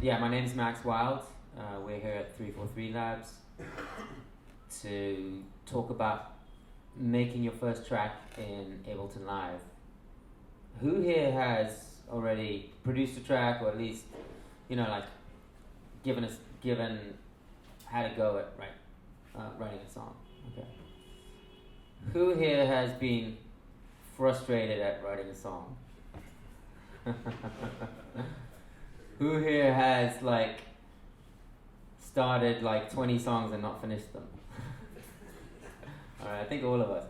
Yeah, my name is Max Wild. We're here at 343 Labs to talk about making your first track in Ableton Live. Who here has already produced a track, or at least, like given how to go at writing a song? Okay. Who here has been frustrated at writing a song? Who here has started 20 songs and not finished them? Alright, I think all of us.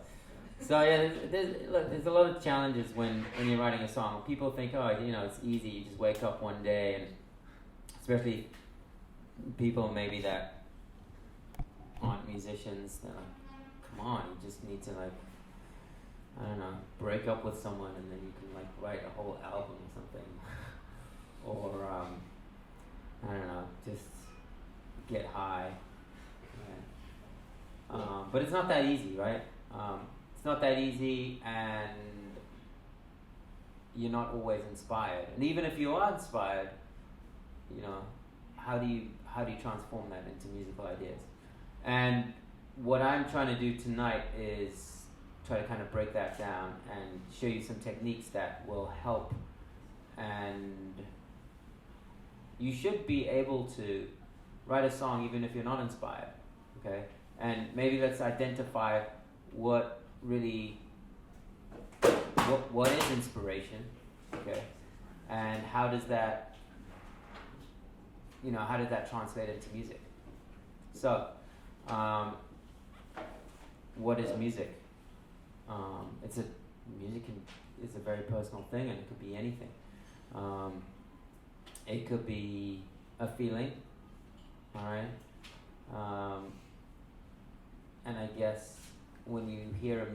So yeah, there's a lot of challenges when you're writing a song. People think, it's easy, you just wake up one day, and especially people maybe that aren't musicians, they're like, come on, you just need to break up with someone and then you can write a whole album or something. Or just get high. Yeah. But it's not that easy, right? It's not that easy, and you're not always inspired. And even if you are inspired, how do you transform that into musical ideas? And what I'm trying to do tonight is try to kind of break that down and show you some techniques that will help. And you should be able to write a song even if you're not inspired, okay? And maybe let's identify what is inspiration, okay? And how does that translate into music? So, what is music? It's a very personal thing, and it could be anything. It could be a feeling, all right? And I guess when you hear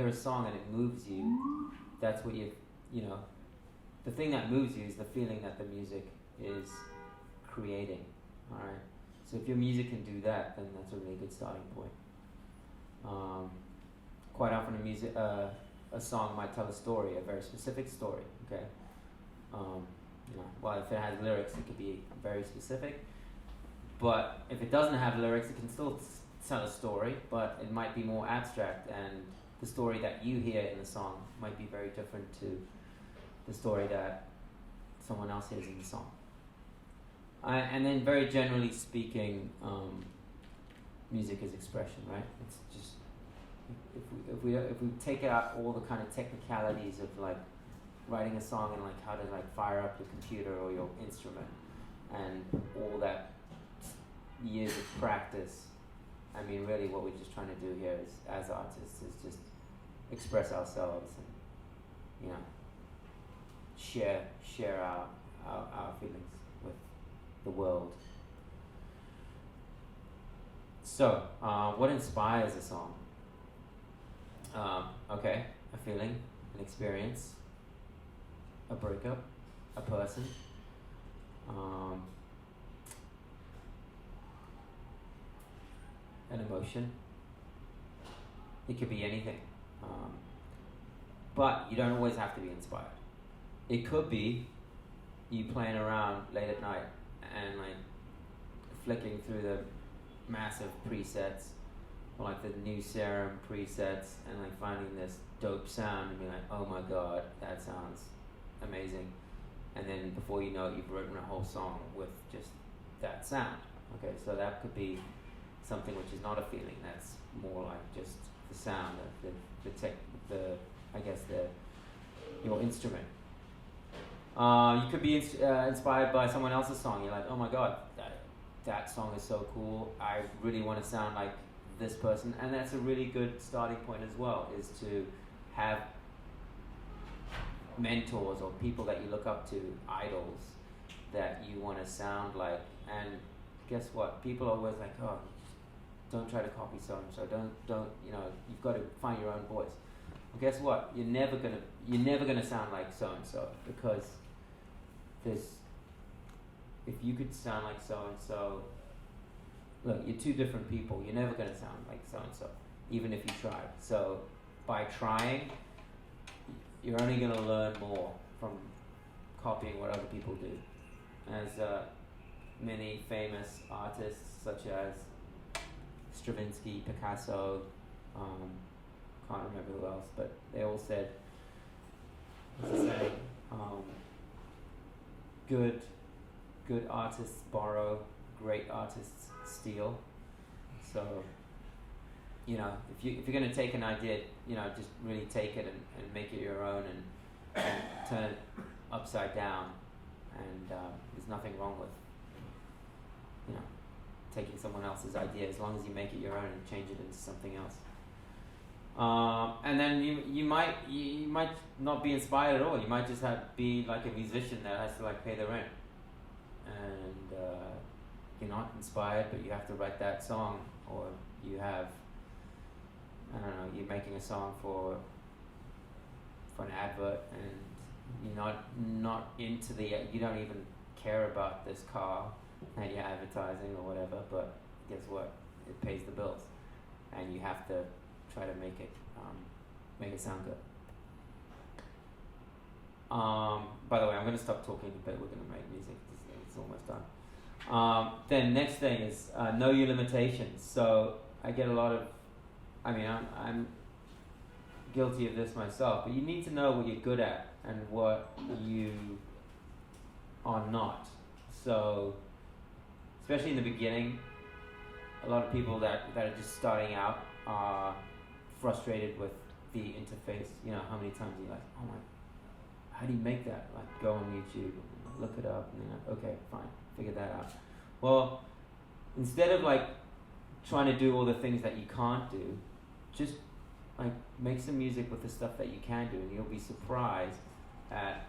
a song and it moves you, that's what the thing that moves you is the feeling that the music is creating, all right? So if your music can do that, then that's a really good starting point. Quite often a song might tell a story, a very specific story, okay? Well, if it has lyrics, it could be very specific. But if it doesn't have lyrics, it can still tell a story, but it might be more abstract, and the story that you hear in the song might be very different to the story that someone else hears in the song. And then, very generally speaking, music is expression, right? It's just if we take out all the kind of technicalities of writing a song and how to fire up your computer or your instrument and all that years of practice, I mean, really what we're just trying to do here is, as artists, is just express ourselves and share our feelings with the world. So what inspires a song? Okay, a feeling, an experience, a breakup, a person, an emotion. It could be anything. But you don't always have to be inspired. It could be you playing around late at night and flicking through the massive presets, or the new Serum presets, and finding this dope sound and be like, oh my god, that sounds amazing. And then before you know it, you've written a whole song with just that sound. Okay, so that could be something which is not a feeling, that's more like just the sound of your instrument. You could be inspired by someone else's song. You're like, oh my god, that song is so cool, I really want to sound like this person. And that's a really good starting point as well, is to have mentors or people that you look up to, idols that you want to sound like. And guess what? People are always like, oh, don't try to copy so and so. Don't you've got to find your own voice. Well, guess what? You're never gonna sound like so and so, because if you could sound like so and so, look, you're two different people. You're never gonna sound like so and so, even if you tried. So by trying, you're only gonna learn more from copying what other people do. as many famous artists such as Stravinsky, Picasso, can't remember who else, but they all said, what's it saying? Good artists borrow, great artists steal. So, you know, if you're going to take an idea, you know, just really take it and make it your own and turn it upside down. And there's nothing wrong with, you know, taking someone else's idea as long as you make it your own and change it into something else. And then you might not be inspired at all. You might just be like a musician that has to like pay the rent, and you're not inspired, but you have to write that song, or you have, I don't know, you're making a song for an advert, and you're not into you don't even care about this car that you're advertising or whatever, but guess what? It pays the bills, and you have to try to make it sound good. By the way, I'm going to stop talking a bit. We're going to make music. It's almost done. Then next thing is know your limitations. So I get a lot of, I mean, I'm guilty of this myself, but you need to know what you're good at and what you are not. So especially in the beginning, a lot of people that are just starting out are frustrated with the interface. You know, how many times you're like, oh my, how do you make that? Like, go on YouTube, look it up, and then like, okay, fine, figure that out. Well, instead of like trying to do all the things that you can't do, just like make some music with the stuff that you can do, and you'll be surprised at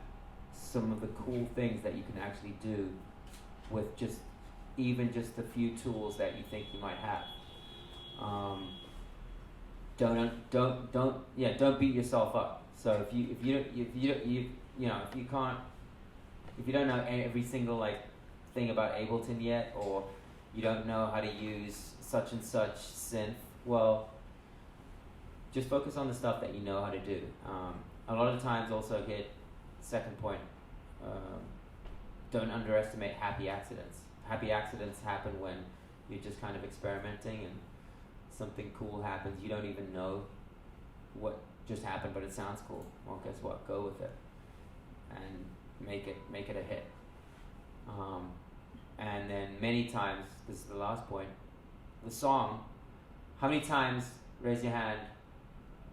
some of the cool things that you can actually do with just a few tools that you think you might have. Don't beat yourself up. So if you don't know every single like thing about Ableton yet, or you don't know how to use such and such synth, well, just focus on the stuff that you know how to do. A lot of times also second point, don't underestimate happy accidents. Happy accidents happen when you're just kind of experimenting and something cool happens. You don't even know what just happened, but it sounds cool. Well, guess what? Go with it and make it a hit. And then many times, this is the last point, the song. How many times, raise your hand,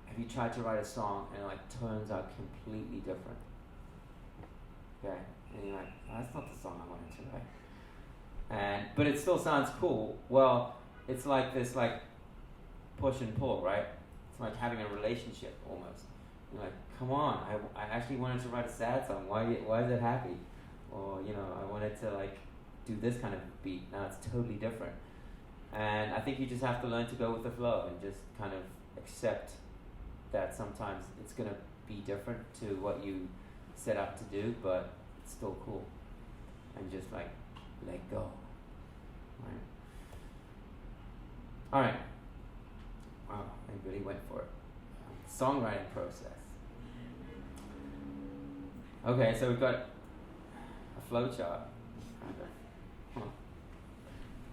have you tried to write a song and it like turns out completely different? Okay, and you're like, oh, that's not the song I wanted to write. But it still sounds cool. Well, it's like this like push and pull, right? It's like having a relationship almost. You're like, come on, I actually wanted to write a sad song. Why is it happy? Or, you know, I wanted to like do this kind of beat. Now it's totally different. And I think you just have to learn to go with the flow and just kind of accept that sometimes it's going to be different to what you set out to do, but it's still cool. And just like let go. Right? All right. Wow, I really went for it. Songwriting process. Okay, so we've got a flow chart.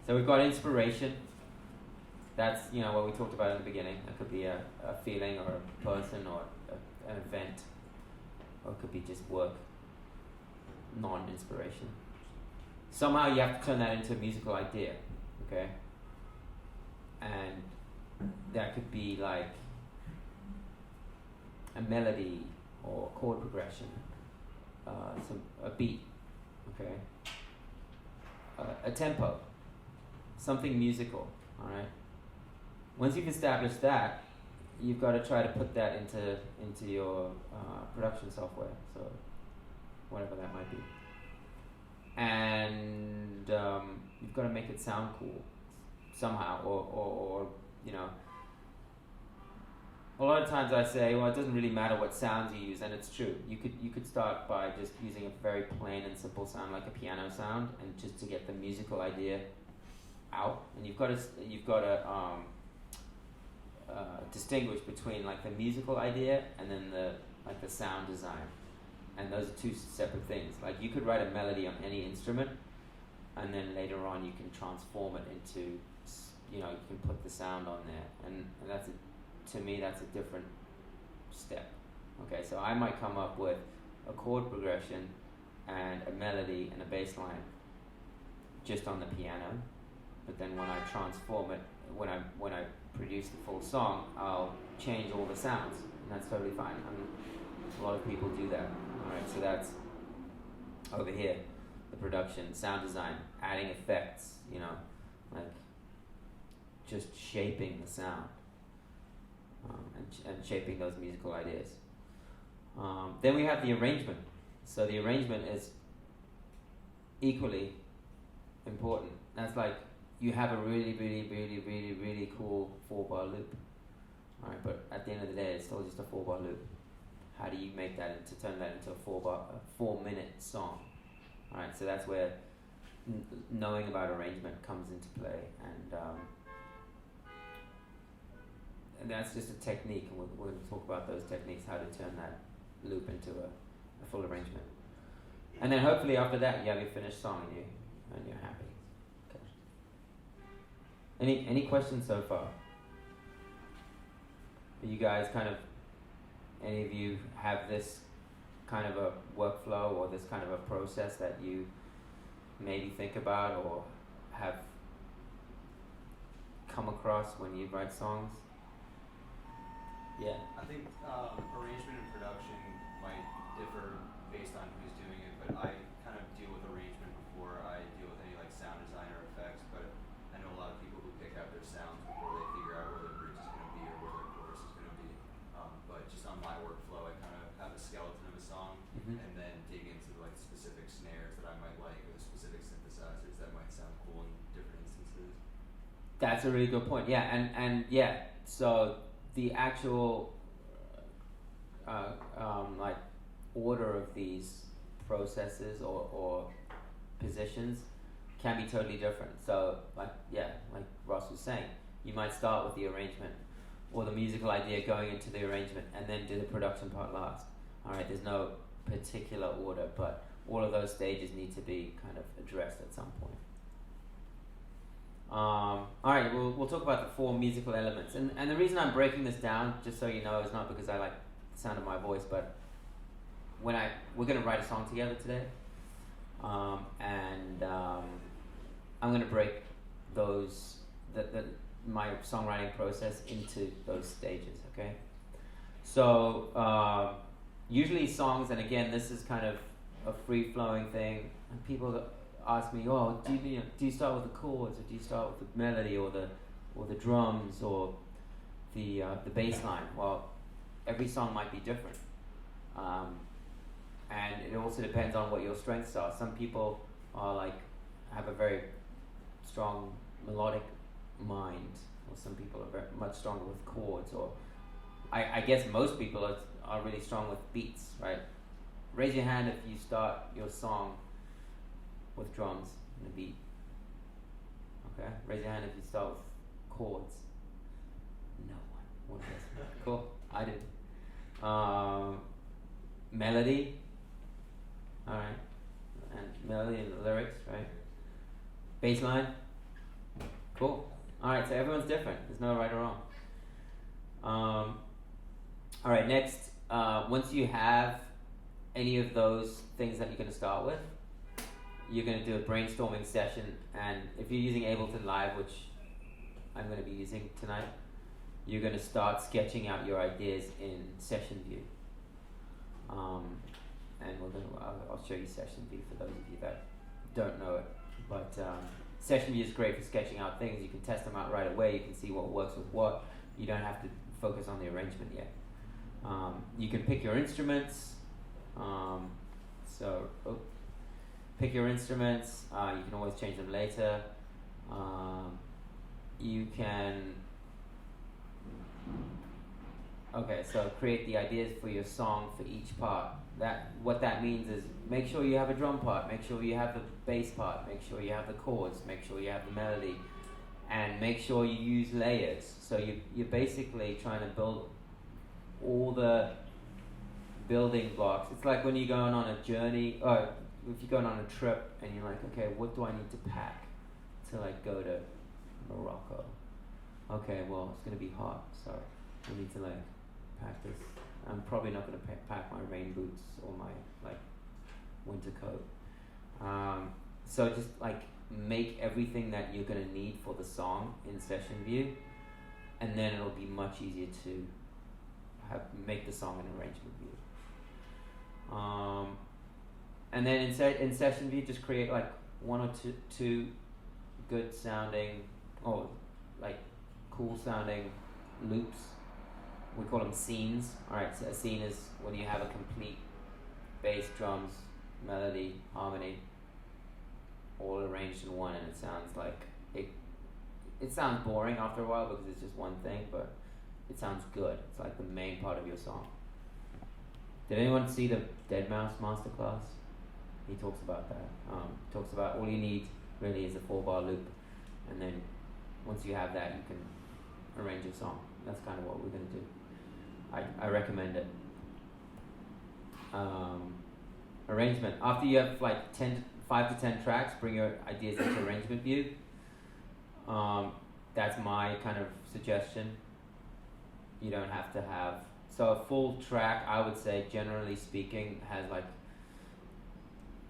So we've got inspiration. That's, you know, what we talked about in the beginning. It could be a feeling or a person or an event, or it could be just work, non-inspiration. Somehow you have to turn that into a musical idea, okay? And that could be like a melody or chord progression, a beat, okay? A tempo, something musical, all right? Once you've established that, you've got to try to put that into your production software, so whatever that might be. And you've got to make it sound cool somehow, or you know, a lot of times I say, well, it doesn't really matter what sounds you use, and it's true. You could start by just using a very plain and simple sound like a piano sound, and just to get the musical idea out. And you've got to distinguish between like the musical idea and then the sound design. and those are two separate things. Like you could write a melody on any instrument, and then later on you can transform it into, you can put the sound on there, and that's to me that's a different step. Okay, so I might come up with a chord progression and a melody and a bass line just on the piano, but then when I transform it, when I produce the full song, I'll change all the sounds, and that's totally fine. A lot of people do that. Alright, so that's over here, the production, sound design, adding effects, like just shaping the sound, and shaping those musical ideas. Then we have the arrangement. So the arrangement is equally important. That's like you have a really, really, really, really, really cool 4-bar loop. Alright, but at the end of the day, it's still just a 4-bar loop. How do you make that turn that into a 4-minute song? Alright, so that's where knowing about arrangement comes into play, and that's just a technique, and we're going to talk about those techniques, how to turn that loop into a full arrangement. And then hopefully after that you have your finished song and you're happy. Okay. Any questions so far? Are you guys any of you have this kind of a workflow or this kind of a process that you maybe think about or have come across when you write songs? Yeah. I think arrangement and production might differ based on who's doing it, but I kind of deal with arrangement before I deal with any like sound design or effects, but I know a lot of people who pick out their sounds before they figure out where their bridge is going to be or where their chorus is going to be. But just on my workflow, I kind of have a skeleton of a song, and then dig into like specific snares that I might like or the specific synthesizers that might sound cool in different instances. That's a really good point. Yeah, and yeah, so the actual like order of these processes or positions can be totally different. So like Ross was saying, you might start with the arrangement or the musical idea going into the arrangement and then do the production part last. Alright, there's no particular order, but all of those stages need to be kind of addressed at some point. Alright, we'll talk about the 4 musical elements. And the reason I'm breaking this down, just so you know, is not because I like the sound of my voice, but we're going to write a song together today. And I'm going to break those, my songwriting process into those stages, okay? So, usually songs, and again, this is kind of a free-flowing thing, and people ask me, oh, do you start with the chords, or do you start with the melody, or the drums, or the bass line? Well, every song might be different, and it also depends on what your strengths are. Some people are have a very strong melodic mind, or some people are very much stronger with chords, or I guess most people are really strong with beats, right? Raise your hand if you start your song with drums and a beat. Okay? Raise your hand if you start with chords. No one. One person. Cool. I did. Melody. Alright. And melody and the lyrics, right? Bass line. Cool. Alright, so everyone's different. There's no right or wrong. Alright, next, once you have any of those things that you're going to start with, you're going to do a brainstorming session, and if you're using Ableton Live, which I'm going to be using tonight, you're going to start sketching out your ideas in session view. And I'll show you session view for those of you that don't know it. But session view is great for sketching out things. You can test them out right away. You can see what works with what. You don't have to focus on the arrangement yet. You can pick your instruments. Pick your instruments. You can always change them later. You can. Okay, so create the ideas for your song for each part. What that means is make sure you have a drum part, make sure you have the bass part, make sure you have the chords, make sure you have the melody, and make sure you use layers. So you're basically trying to build all the building blocks. It's like when you're going on a journey, or if you're going on a trip and you're like, okay, what do I need to pack to like go to Morocco? Okay, well, it's gonna be hot, so I need to like pack this. I'm probably not gonna pack my rain boots or my like winter coat. So just like make everything that you're gonna need for the song in session view, and then it'll be much easier to make the song in arrangement view. And then in session view, just create like one or two good sounding or like cool sounding loops. We call them scenes. Alright, so a scene is when you have a complete bass, drums, melody, harmony, all arranged in one, and it sounds like it sounds boring after a while because it's just one thing, but it sounds good. It's like the main part of your song. Did anyone see the Deadmau5 Masterclass? He talks about that. Talks about all you need really is a 4-bar loop, and then once you have that, you can arrange your song. That's kind of what we're going to do. I recommend it. Arrangement. After you have like 5 to 10 tracks, bring your ideas into arrangement view. That's my kind of suggestion. You don't have to have, so a full track, I would say generally speaking, has like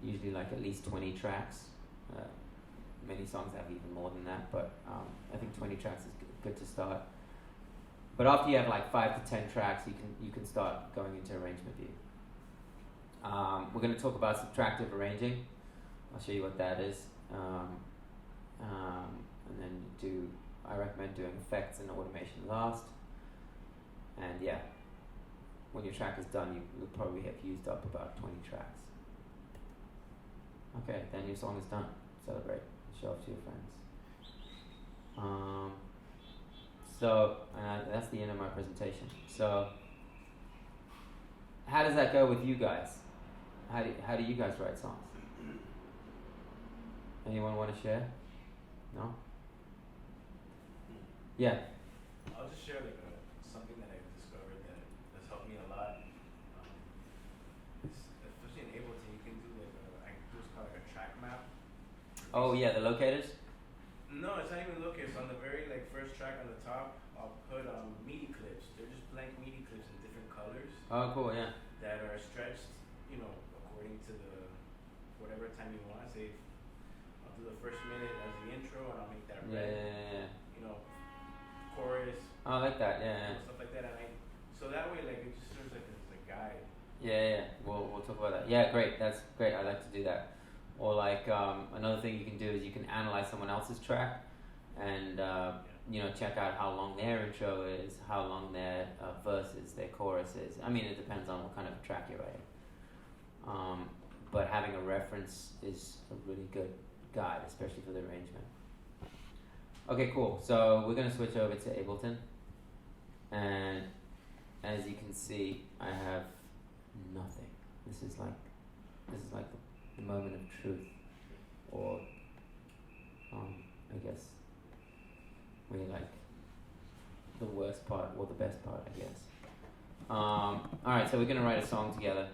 usually like at least 20 tracks. Many songs have even more than that, but I think 20 tracks is good to start. But after you have like 5 to 10 tracks, you can start going into arrangement view. We're going to talk about subtractive arranging. I'll show you what that is. And then I recommend doing effects and automation last. And yeah, when your track is done, you'll probably have used up about 20 tracks. Okay, then your song is done. Celebrate, show off to your friends. So that's the end of my presentation. So how does that go with you guys? How do you guys write songs? Anyone want to share? No? Yeah. I'll just share like something that I've discovered that has helped me a lot. Especially in Ableton, you can do like it's called like a track map. Oh yeah, the locators? No, it's not even locators. On the very like first track on the top, I'll put MIDI clips. They're just blank MIDI clips in different colors. Oh cool, yeah. That are stretched, according to the whatever time you want. Say, I'll do the first minute as the intro, and I'll make that red. Yeah. Chorus. Oh, I like that. Yeah. Stuff like that, and so that way, like it just serves like as a guide. Yeah. We'll talk about that. Yeah, great. That's great. I like to do that. Or like another thing you can do is you can analyze someone else's track, and check out how long their intro is, how long their verse is, their chorus is. I mean, it depends on what kind of track you're writing. But having a reference is a really good guide, especially for the arrangement. Okay, cool. So we're going to switch over to Ableton. And as you can see, I have nothing. This is like the moment of truth. Or, I guess, really like the worst part or the best part, I guess. Alright, so we're going to write a song together.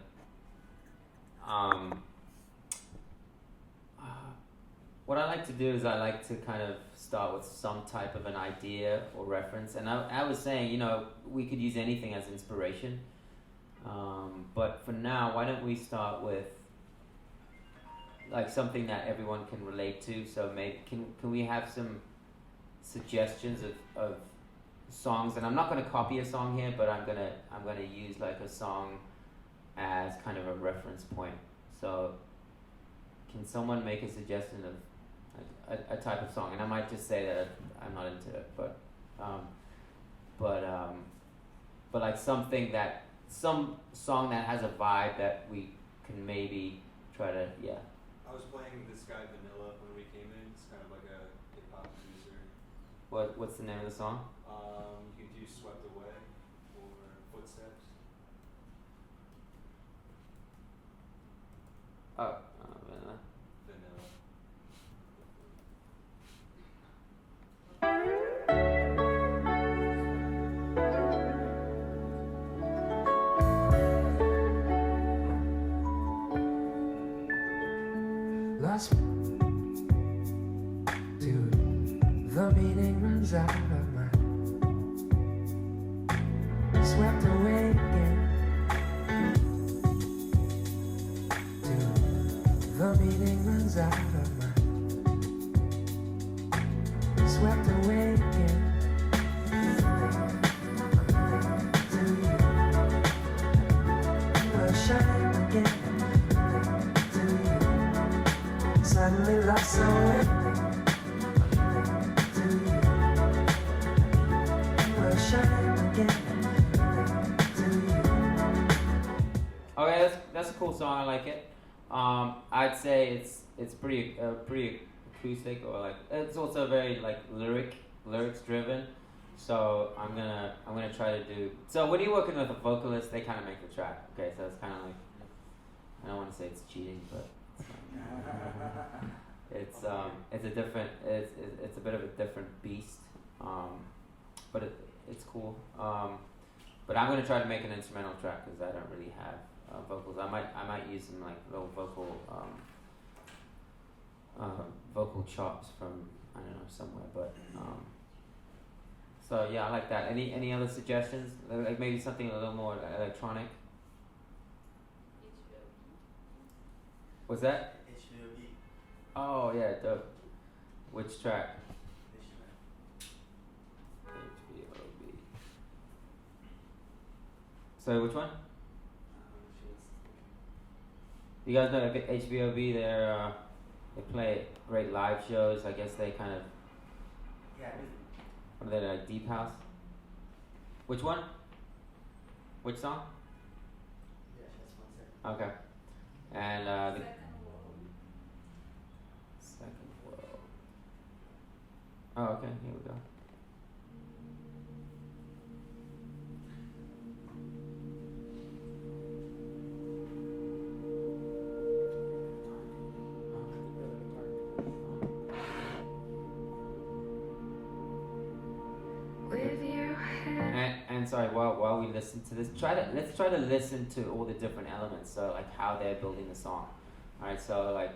What I like to do is I like to kind of start with some type of an idea or reference. And I was saying, we could use anything as inspiration. But for now, why don't we start with like something that everyone can relate to? So maybe can we have some suggestions of songs? And I'm not going to copy a song here, but I'm gonna use like a song as kind of a reference point. So can someone make a suggestion of a type of song? And I might just say that I'm not into it, but like some song that has a vibe that we can maybe try to, yeah. I was playing this guy Vanilla when we came in. It's kind of like a hip hop producer. What's the name of the song? You can do Swept Away or Footsteps. Oh, lost. Dude, the meaning runs out of my. Swept away again. Dude, the meaning runs out of my. Swept away again. To you, will shine again. To you, suddenly lost so to you, will shine again. Okay, that's a cool song. I like it. I'd say it's pretty acoustic, or like it's also very like lyrics driven. So I'm gonna try to do. So when you're working with a vocalist, they kind of make the track. Okay, so it's kind of like, I don't want to say it's cheating, but it's a different it's a bit of a different beast. But it's cool. But I'm gonna try to make an instrumental track because I don't really have vocals. I might use some like little vocal chops from, I don't know, somewhere. But so yeah, I like that. Any other suggestions? Like maybe something a little more electronic. What's that? HVOB. Oh yeah, dope. Which track? HVOB. So which one? You guys know that HVOB? They play great live shows. I guess they kind of. Yeah, What are they, like deep house? Which one? Which song? yeah, that's 1 second. Okay. And the Second World. Oh, okay. Here we go. And sorry, while we listen to this, let's try to listen to all the different elements. So like how they're building the song. All right. So like,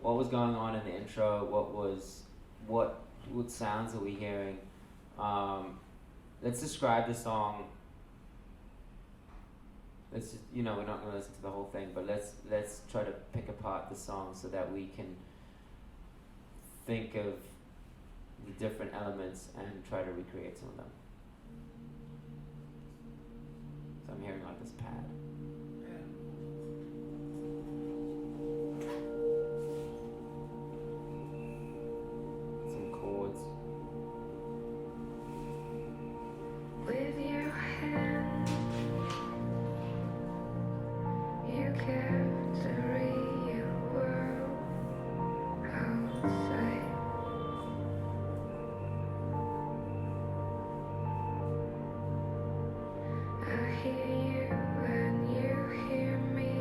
what was going on in the intro? What sounds are we hearing? Let's describe the song. Let's just, we're not going to listen to the whole thing, but let's try to pick apart the song so that we can think of the different elements and try to recreate some of them. So I'm hearing like this pad. Some chords. With your hand, you carry your world outside. I hear you and you hear me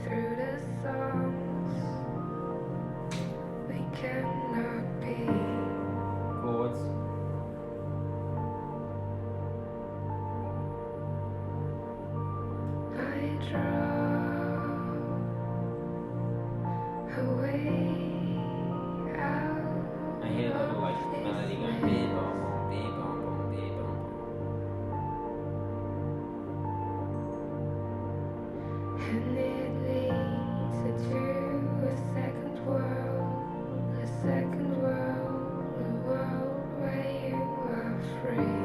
through the songs. We cannot be. Chords. I draw away out. I hear a little like melody going beep bom bom beep bom bom beep bom bom. And it leads to a second world, a world where you are free.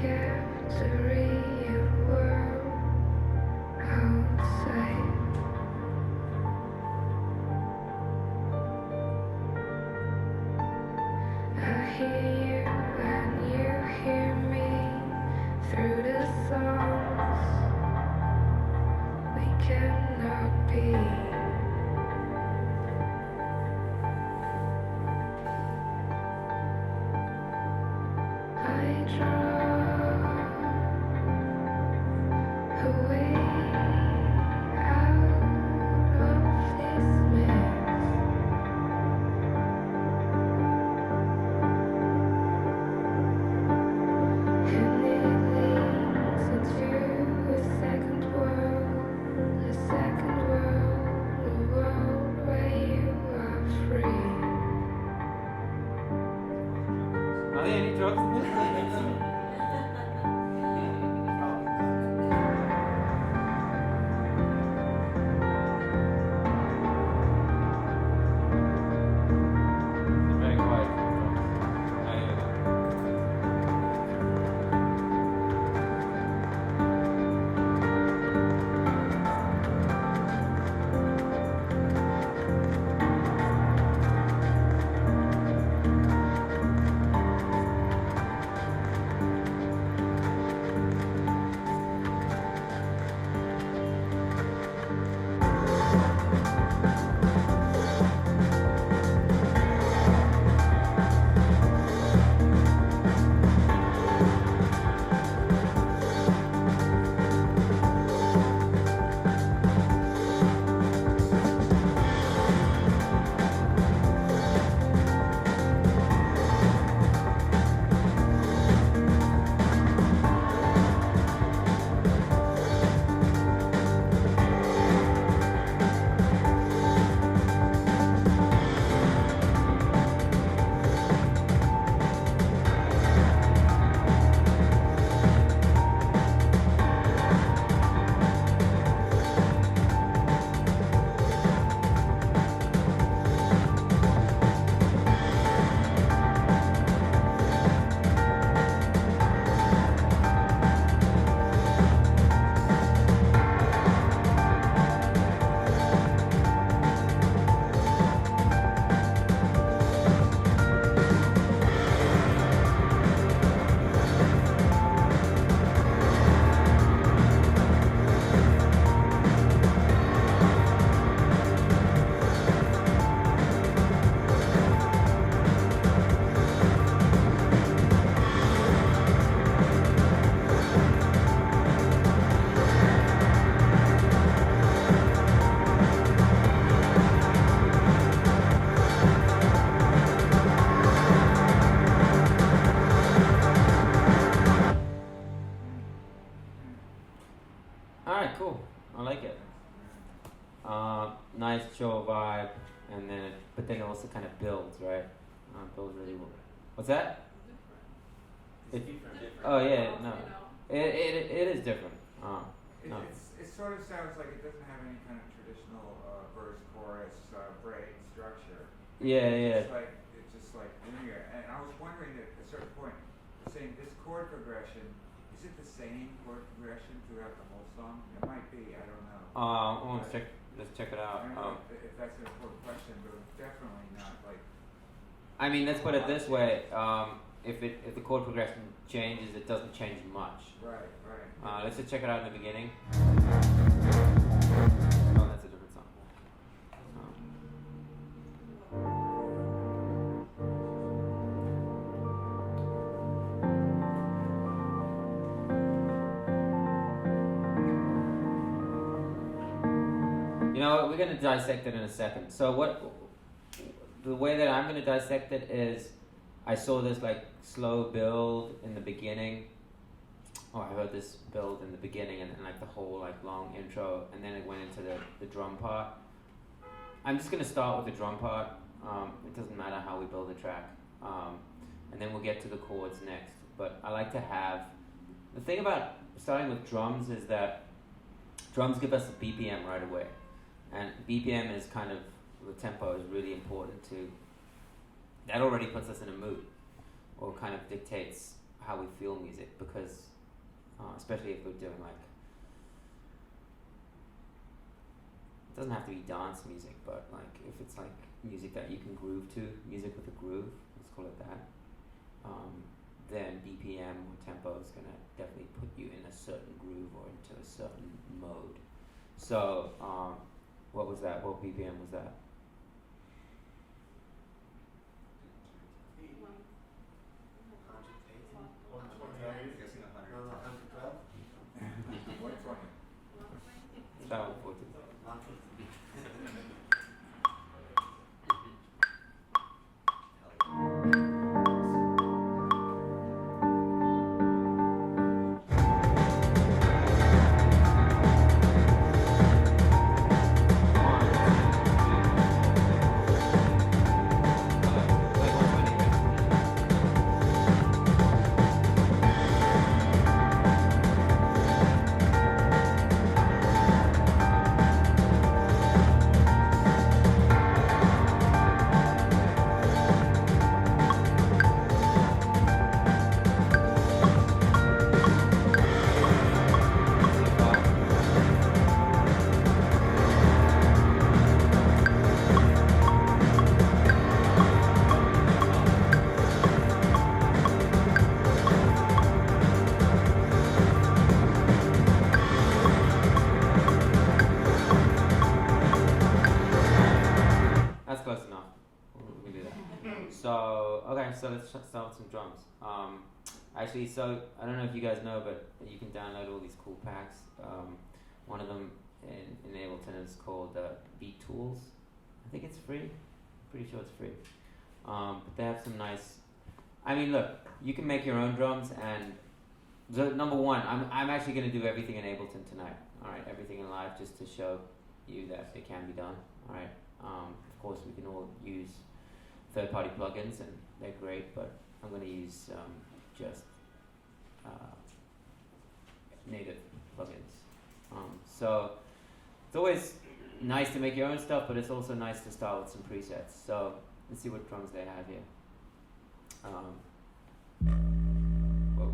captivity of world outside. I hear you and you hear me through the songs. We cannot be. I draw away out of this mess. And it leads into a second world, a world where you are free. Are there any drugs in this? Very quiet. I hear that. Alright, cool. I like it. Nice chill vibe, and then but then it also kind of builds, right? Builds really well. What's that? It's It- different. Oh yeah, no, it is different. No. It sort of sounds like it doesn't have any kind of traditional verse, chorus, break structure. Yeah. It's just like linear. And I was wondering at a certain point, you're saying this chord progression, is it the same chord progression throughout the whole song? It might be, I don't know. Let's check it out. I don't know if that's an important question, but it's definitely not like. I mean, let's put it this way. If the chord progression changes, it doesn't change much. Right. Let's just check it out in the beginning. Oh, that's a different song. You know what? We're going to dissect it in a second. So the way that I'm going to dissect it is, I saw this like slow build in the beginning. I heard this build in the beginning and like the whole like long intro, and then it went into the drum part. I'm just gonna start with the drum part. It doesn't matter how we build a track, and then we'll get to the chords next. But I like to have, the thing about starting with drums is that drums give us a BPM right away, and BPM is kind of, the tempo is really important to, that already puts us in a mood, or kind of dictates how we feel music, because especially if we're doing like, it doesn't have to be dance music, but like if it's like music that you can groove to, music with a groove, let's call it that, then BPM or tempo is gonna definitely put you in a certain groove or into a certain mode. So what was that? What BPM was that? I'm guessing 100. No, 112. 120. Try 140. 150. That's close enough. We can do that. So, okay, so let's start with some drums. Actually, so I don't know if you guys know, but you can download all these cool packs. One of them in Ableton is called Beat Tools. I think it's free. Pretty sure it's free. But they have some nice. I mean, look, you can make your own drums, and number one, I'm actually going to do everything in Ableton tonight. All right, everything in live, just to show you that it can be done. All right. Of course, we can all use third-party plugins, and they're great, but I'm going to use just native plugins. So it's always nice to make your own stuff, but it's also nice to start with some presets. So let's see what drums they have here. Whoa.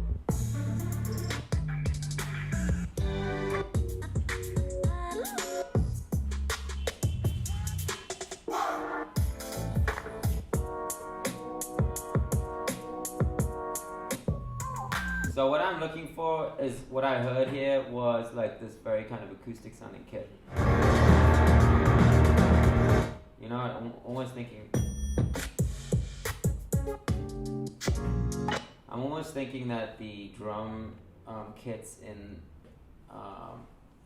So what I'm looking for is, what I heard here was like this very kind of acoustic sounding kit. You know, I'm almost thinking that the drum kits in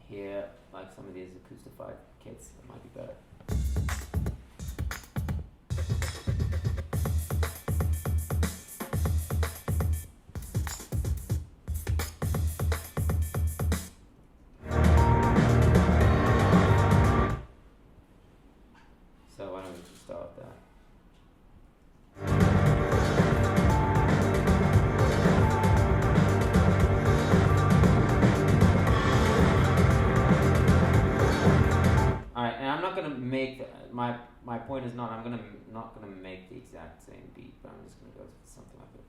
here, like some of these acoustified kits, might be better. So why don't we just start with that? Alright, and I'm not gonna make my point is not not gonna make the exact same beat, but I'm just gonna go to something like it.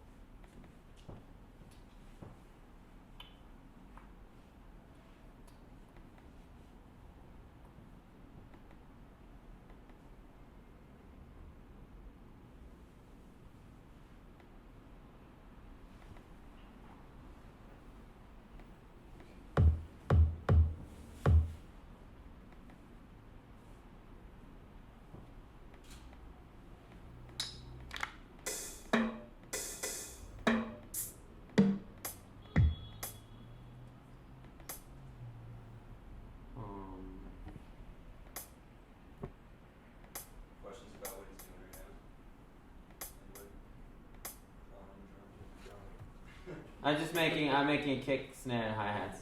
Questions about what he's doing right now? Anybody? I'm making a kick, snare, and hi-hats.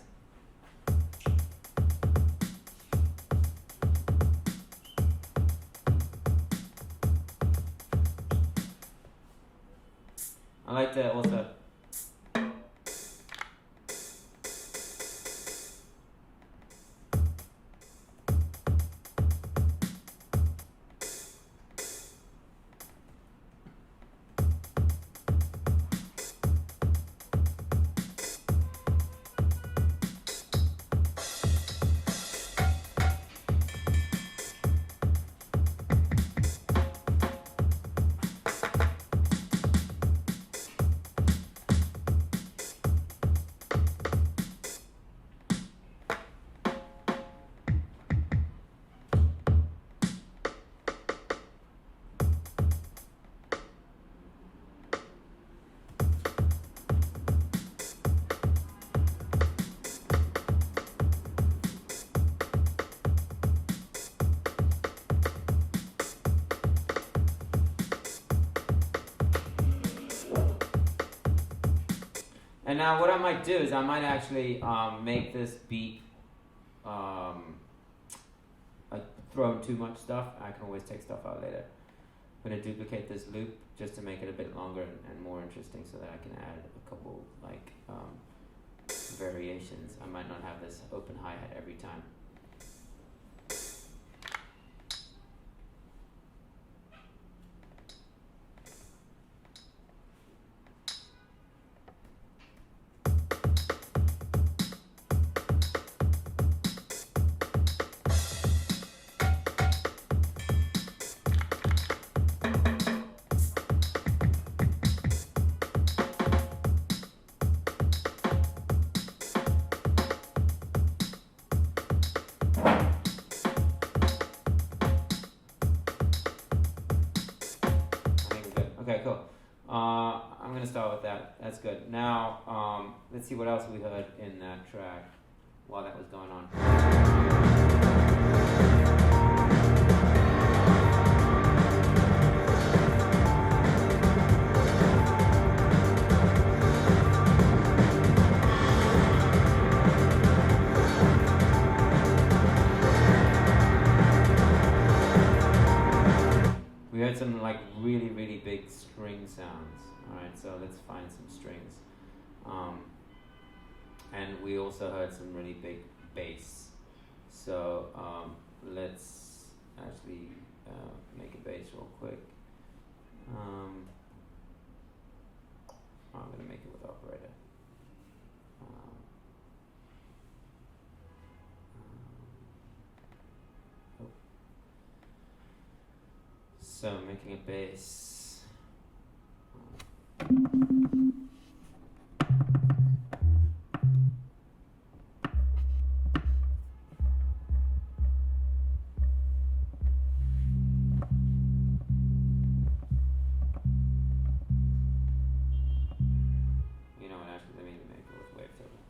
I like to also. And now what I might do is I might actually make this beat like throw in too much stuff. I can always take stuff out later. I'm going to duplicate this loop just to make it a bit longer and more interesting so that I can add a couple like variations. I might not have this open hi-hat every time. Okay, cool. I'm going to start with that. That's good. Now, let's see what else we heard in that track while that was going on. We heard some like really, really big string sounds. Alright, so let's find some strings. And we also heard some really big bass. So let's actually make a bass real quick. I'm going to make it with operator. So making a bass. You know what, actually, let me make it with wavetable.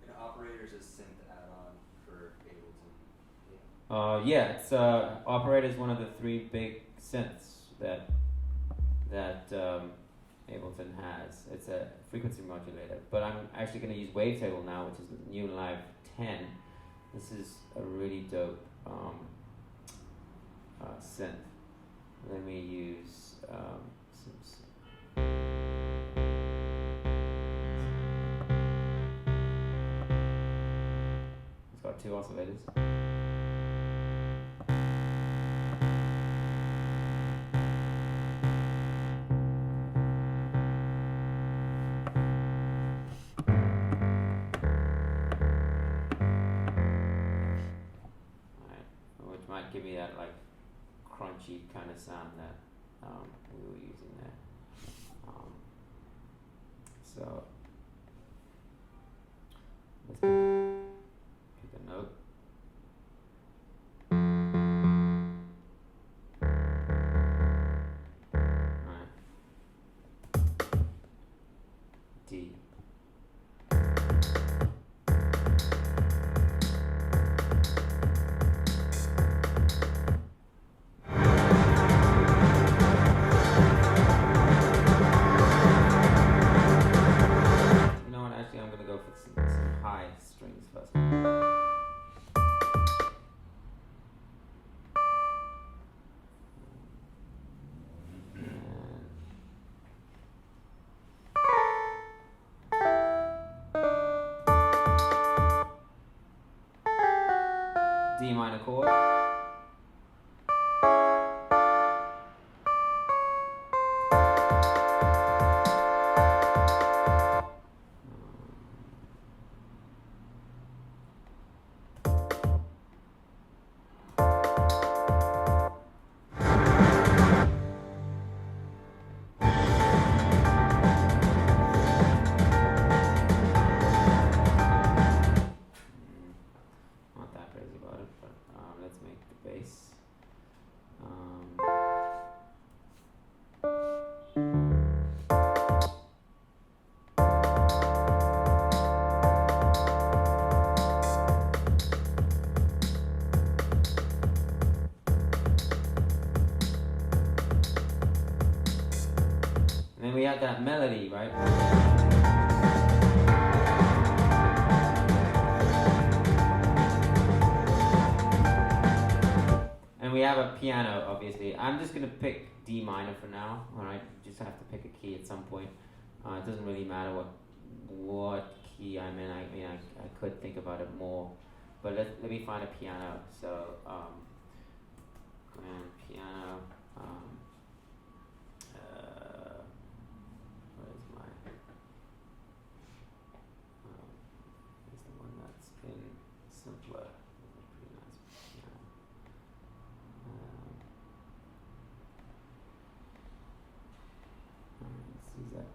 And operators is synth add-on for Ableton. Yeah, it's operator is one of the 3 big synths that Ableton has. It's a frequency modulator, but I'm actually going to use wavetable now, which is the new Live 10. This is a really dope synth. Let me use it's got 2 oscillators. Give me that like crunchy kind of sound that we were using there. So let's pick a note. Alright. D. D minor chord. Not that crazy about it, but let's make the bass. And then we have that melody, right? we have a piano, obviously. I'm just gonna pick D minor for now. All right, just have to pick a key at some point. It doesn't really matter what key I'm in. I mean, I could think about it more, but let me find a piano. So, grand piano. What is my? Is the one that's in simpler. Pretty nice piano. Let's use that.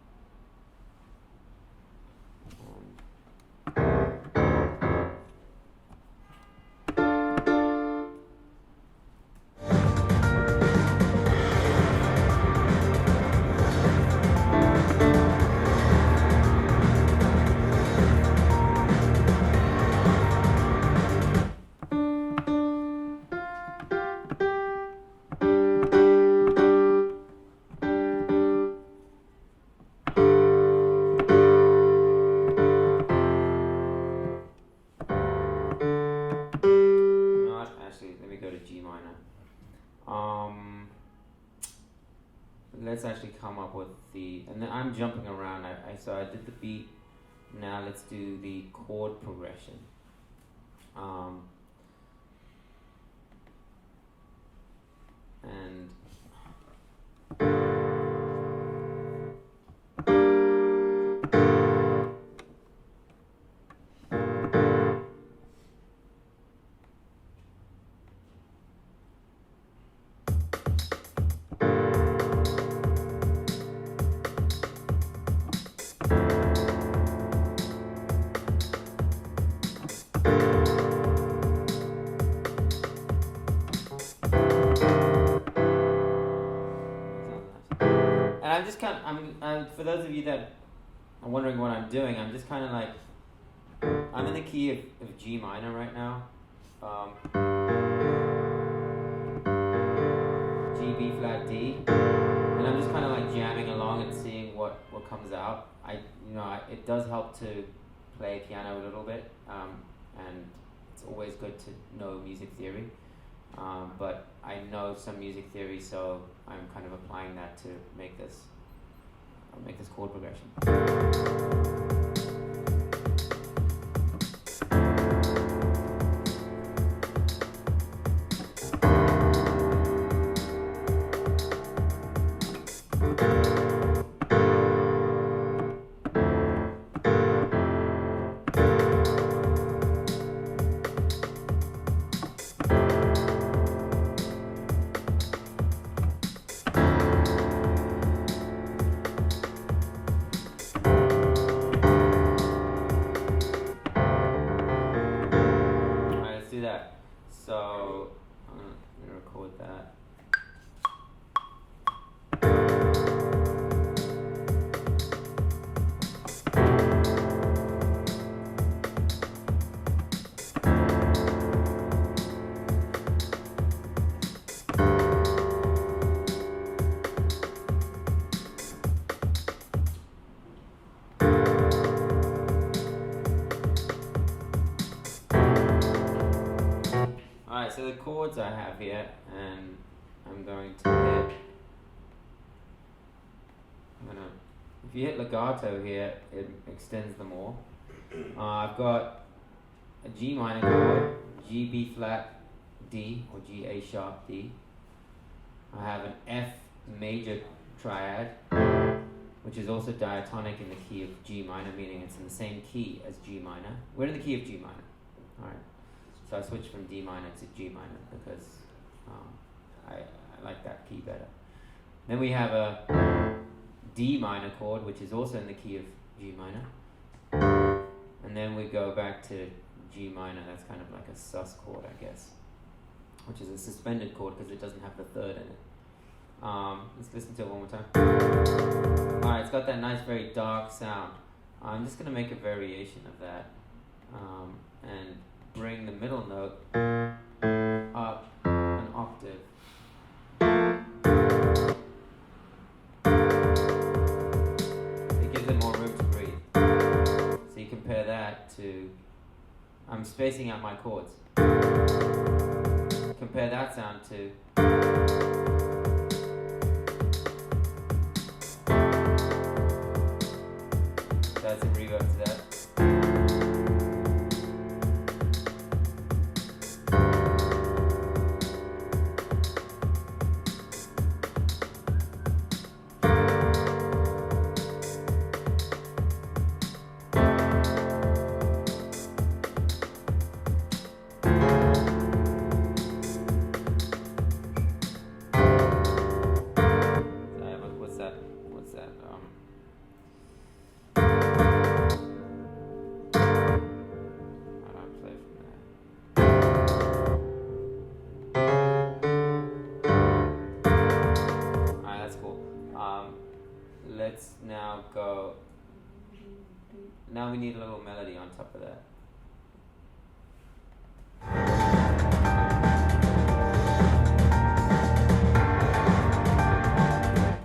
Let's actually come up with and then I'm jumping around. So I did the beat. Now let's do the chord progression. And I'm just kind of, for those of you that are wondering what I'm doing, I'm just kind of like, I'm in the key of G minor right now. G, B flat, D. And I'm just kind of like jamming along and seeing what comes out. It does help to play piano a little bit. And it's always good to know music theory. But I know some music theory, so I'm kind of applying that to make this chord progression. So I'm gonna record that. Alright, so the chords I have here, and I'm going to hit, if you hit legato here, it extends them all. I've got a G minor chord, G, B flat, D, or G, A sharp, D. I have an F major triad, which is also diatonic in the key of G minor, meaning it's in the same key as G minor. We're in the key of G minor. Alright. So I switched from D minor to G minor because I like that key better. Then we have a D minor chord, which is also in the key of G minor. And then we go back to G minor. That's kind of like a sus chord, I guess, which is a suspended chord because it doesn't have the third in it. Let's listen to it one more time. Alright, it's got that nice, very dark sound. I'm just going to make a variation of that and bring the middle note up an octave. It gives it more room to breathe. So you compare that to, I'm spacing out my chords. compare that sound to. So add some reverb to that. What's that? How do I play from there? Alright, that's cool. Let's now go. Now we need a little melody on top of that.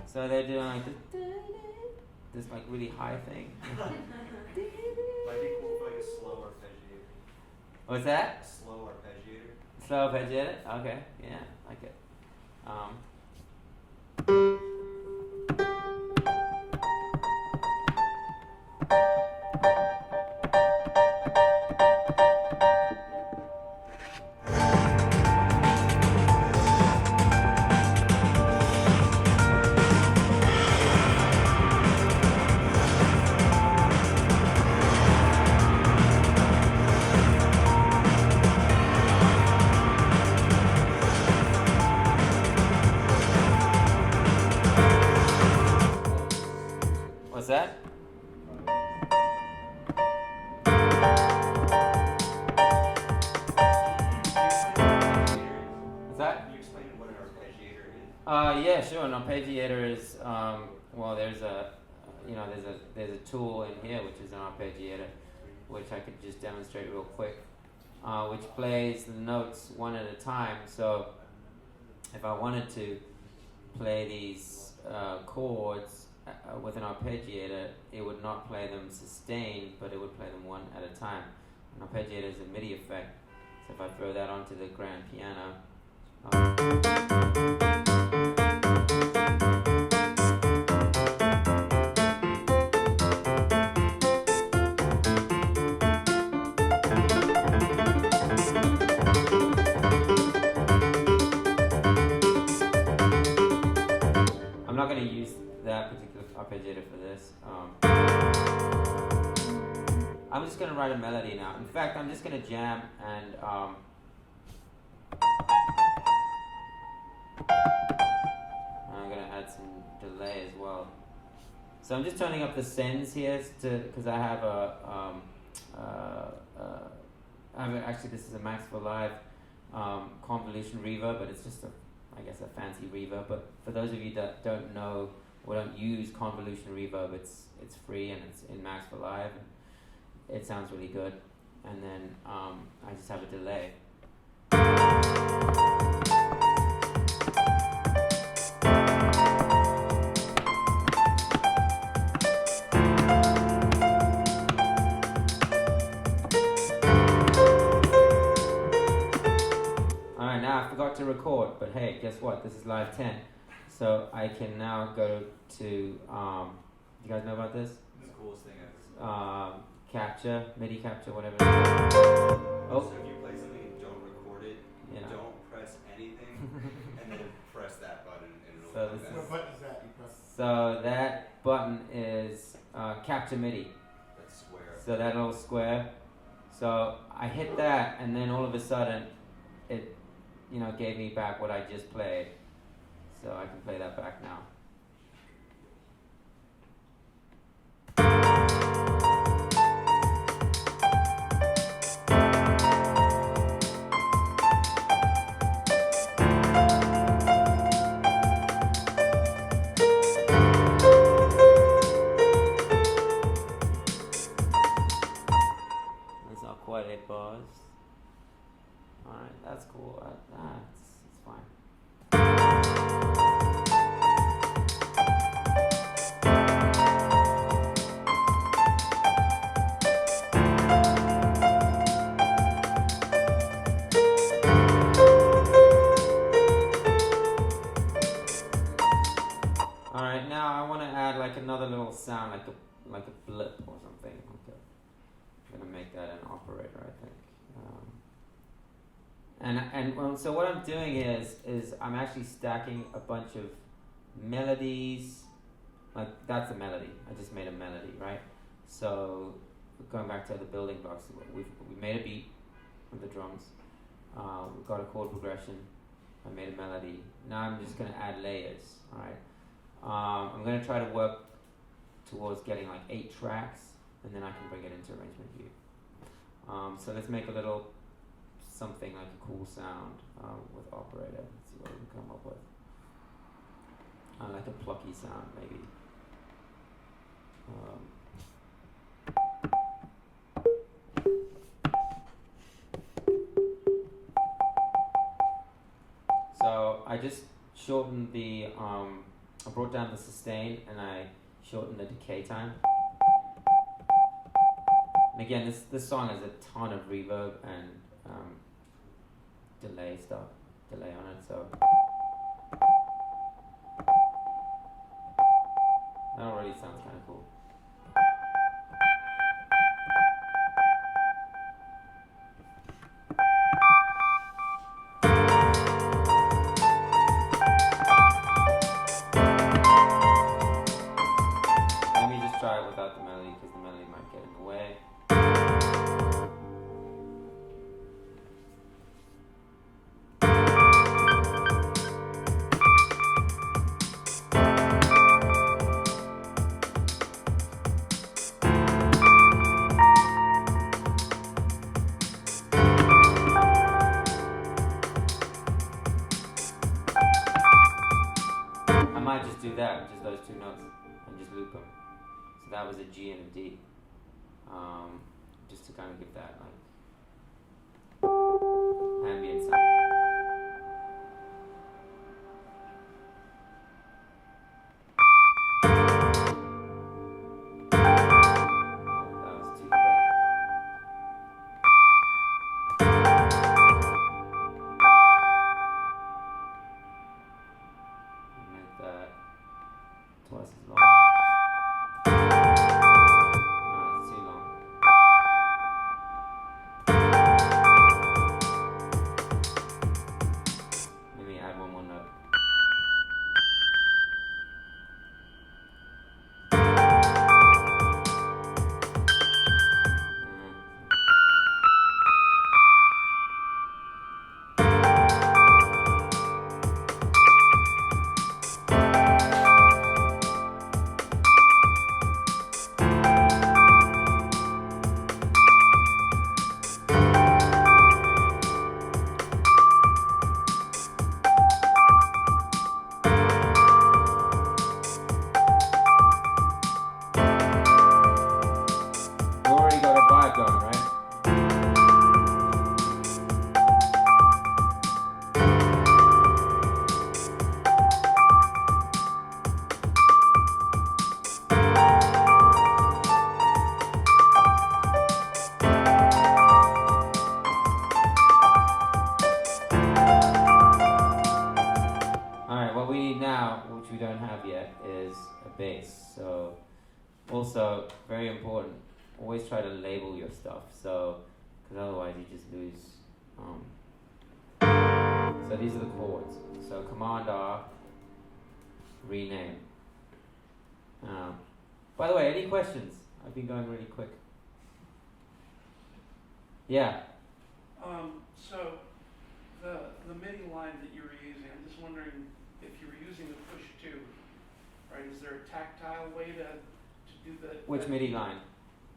So they're doing like this like really high thing. Might be cool for like a slow arpeggiator. What's that? Slow arpeggiator. Slow arpeggiator? Okay, yeah, like it. What's that? What's that? Can you explain what an arpeggiator is? Yeah, sure. An arpeggiator is well, there's a tool in here which is an arpeggiator, which I could just demonstrate real quick, which plays the notes one at a time. So if I wanted to play these chords with an arpeggiator, it would not play them sustained, but it would play them one at a time. An arpeggiator is a MIDI effect. So if I throw that onto the grand piano. I'm not going to use that particular arpeggiator for this. I'm just going to write a melody now. In fact, I'm just going to jam and I'm going to add some delay as well. So I'm just turning up the sends here because I have actually this is a Max for Live convolution reverb, but it's just a fancy reverb. But for those of you that don't know or don't use convolution reverb, it's free and it's in Max for Live. And it sounds really good. And then I just have a delay. Alright, now I forgot to record, but hey, guess what? This is live 10. So I can now go to, you guys know about this? It's the coolest thing I've seen. Capture, MIDI capture, whatever. So Oh, if you play something and don't record it, yeah. don't press anything, and then press that button and it'll So come this back. What button is that you press? So that button is capture MIDI. That's square. So that little square. So I hit that, and then all of a sudden, it, gave me back what I just played. So I can play that back now. That's not quite 8 bars. Alright, that's cool. It's fine. All right, now I want to add like another little sound, like a blip or something. Okay. I'm gonna make that an operator, I think. So what I'm doing is I'm actually stacking a bunch of melodies. Like that's a melody. I just made a melody, right? So going back to the building blocks, we made a beat with the drums. We've got a chord progression. I made a melody. Now I'm just gonna add layers. All right. I'm gonna try to work towards getting like 8 tracks, and then I can bring it into arrangement view. So let's make a little something like a cool sound with operator. Let's see what we can come up with. Like a plucky sound, maybe. So I just shortened the, I brought down the sustain and I shortened the decay time. And again, this song has a ton of reverb and delay on it, so that already sounds kind of cool. Let me just try it without the melody because the melody might get in the way. I might just do that, just those 2 notes, and just loop them. So that was a G and a D, just to kind of give that like ambient sound. That was too quick. Make that twice as long. No, it's too long. Let me add one more note. We already got a vibe going, right? Alright, what we need now, which we don't have yet, is a bass. So, also, very important, always try to label your stuff. So, because otherwise you just lose. So these are the chords. So Command R, rename. By the way, any questions? I've been going really quick. Yeah. So the MIDI line that you were using, I'm just wondering if you were using the push 2, right? Is there a tactile way to do the Which MIDI line?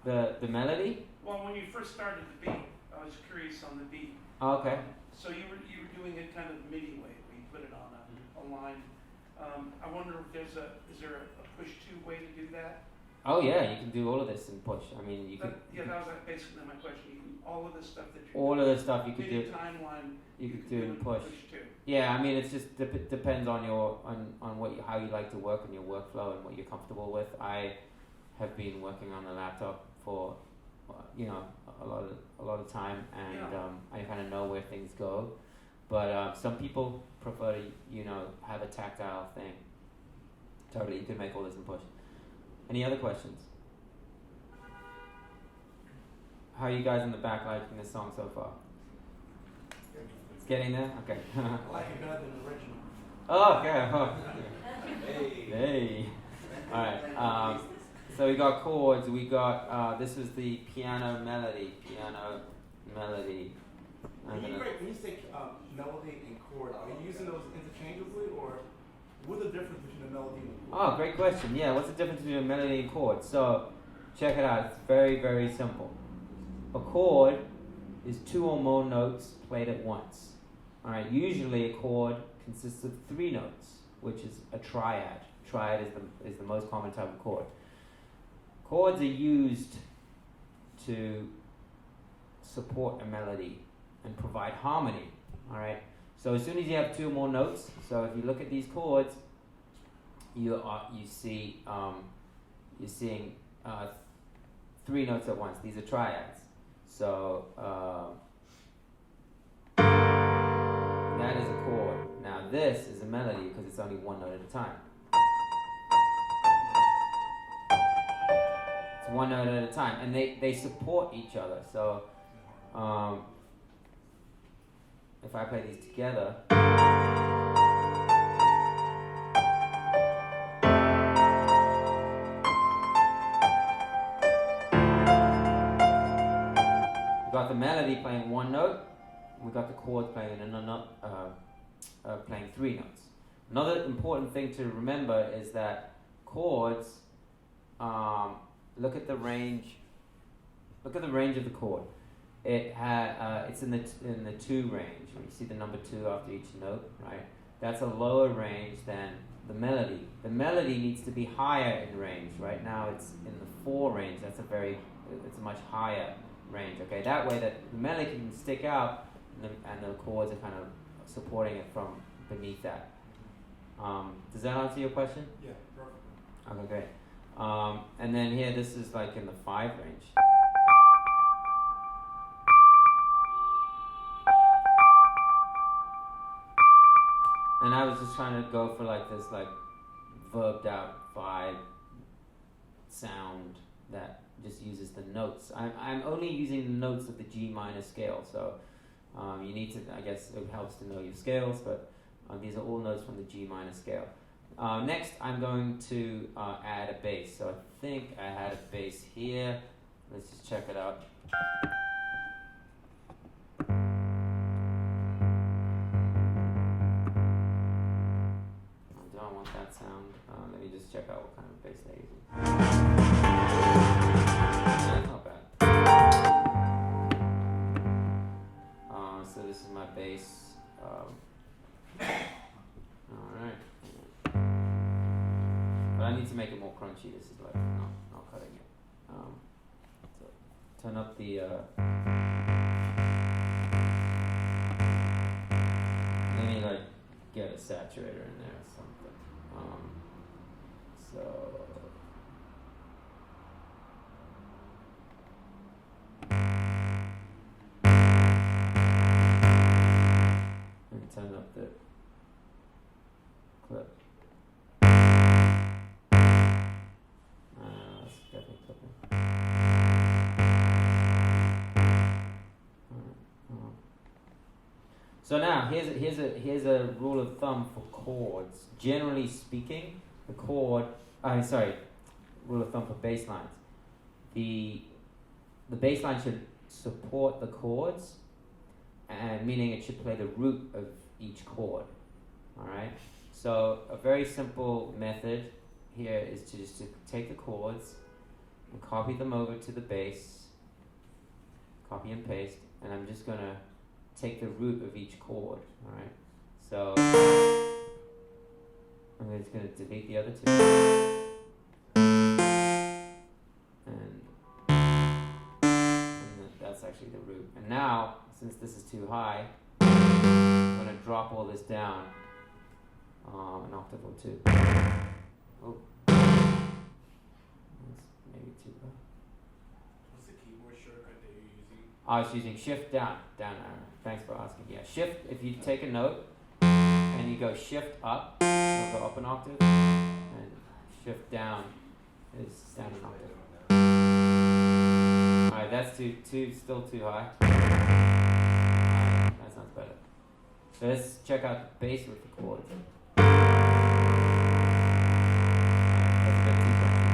The melody? Well, when you first started the beat, I was curious on the beat. Oh, okay. So you were doing it kind of MIDI way, where you put it on a line. I wonder if is there a push 2 way to do that? Oh yeah, you can do all of this in push. I mean, you can. Yeah, that was basically my question. You can, all of this stuff that you're All of doing, this stuff you could MIDI do. timeline. You could do in push. Too. Yeah, I mean, it's just depends on your on what how you like to work and your workflow and what you're comfortable with. I have been working on the laptop for a lot of time, and I kind of know where things go. But some people prefer to have a tactile thing, Totally, you could make all this in push. Any other questions? How are you guys in the back liking this song so far? It's getting there? Okay. I like it better than the original. Oh, okay. Oh. Hey. Hey. Alright. So we got chords. We got, this was the piano melody. When you say melody and chord, are you using those interchangeably, or what's the difference between a melody and a chord? Oh, great question. Yeah, what's the difference between a melody and chord? So, check it out. It's very, very simple. A chord is 2 or more notes played at once. Alright, usually a chord consists of 3 notes, which is a triad. Triad is the most common type of chord. Chords are used to support a melody and provide harmony. Alright, so as soon as you have 2 or more notes, so if you look at these chords, you're seeing 3 notes at once. These are triads. So that is a chord. Now this is a melody because it's only 1 note at a time. It's 1 note at a time, and they support each other. So if I play these together, we got the melody playing 1 note, we got the chords playing playing 3 notes. Another important thing to remember is that chords, look at the range of the chord. It's in the 2 range. When you see the number 2 after each note, right? That's a lower range than the melody. The melody needs to be higher in range. Right now it's in the 4 range. It's a much higher range. Okay, that way that the melody can stick out, and the chords are kind of supporting it from beneath that. Does that answer your question? Yeah, perfect. Okay, great. And then here, this is like in the 5 range. And I was just trying to go for like this like verbed out 5 sound that just uses the notes. I'm only using the notes of the G minor scale, so you need to, I guess it helps to know your scales, but these are all notes from the G minor scale. Next, I'm going to add a bass. So I think I had a bass here. Let's just check it out. I don't want that sound. Let me just check out what kind of bass they're using. That's not bad. So this is my bass. Alright. But I need to make it more crunchy. This is like not cutting it. So turn up the let me like get a saturator in there or something. So let me turn up the clip. That's definitely clipping. So now here's a rule of thumb for chords. Generally speaking, rule of thumb for bass lines. The bass line should support the chords, and meaning it should play the root of each chord. Alright? So a very simple method here is to just take the chords and copy them over to the bass, copy and paste, and I'm just going to take the root of each chord. Alright? So I'm just going to delete the other 2. And that's actually the root. And now, since this is too high, I'm going to drop all this down an octave or 2. Oh, that's maybe too low. What's the keyboard shortcut that you're using? I was using shift down arrow. Thanks for asking. Yeah, shift, if you take a note and you go shift up, it'll go up an octave, and shift down is down an octave. Alright, that's still too high. Alright, that sounds better. So let's check out the bass with the chords. That's a bit too crunchy.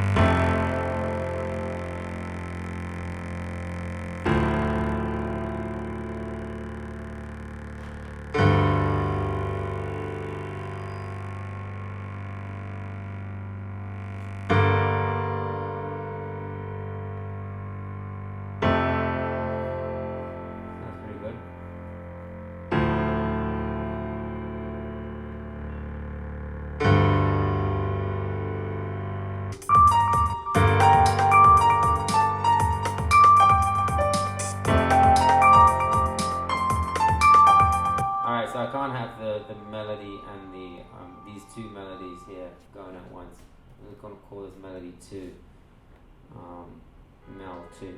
That's pretty good. Alright, so I can't have the melody and these two melodies here going at once. I'm going to call this melody 2. Mel 2. You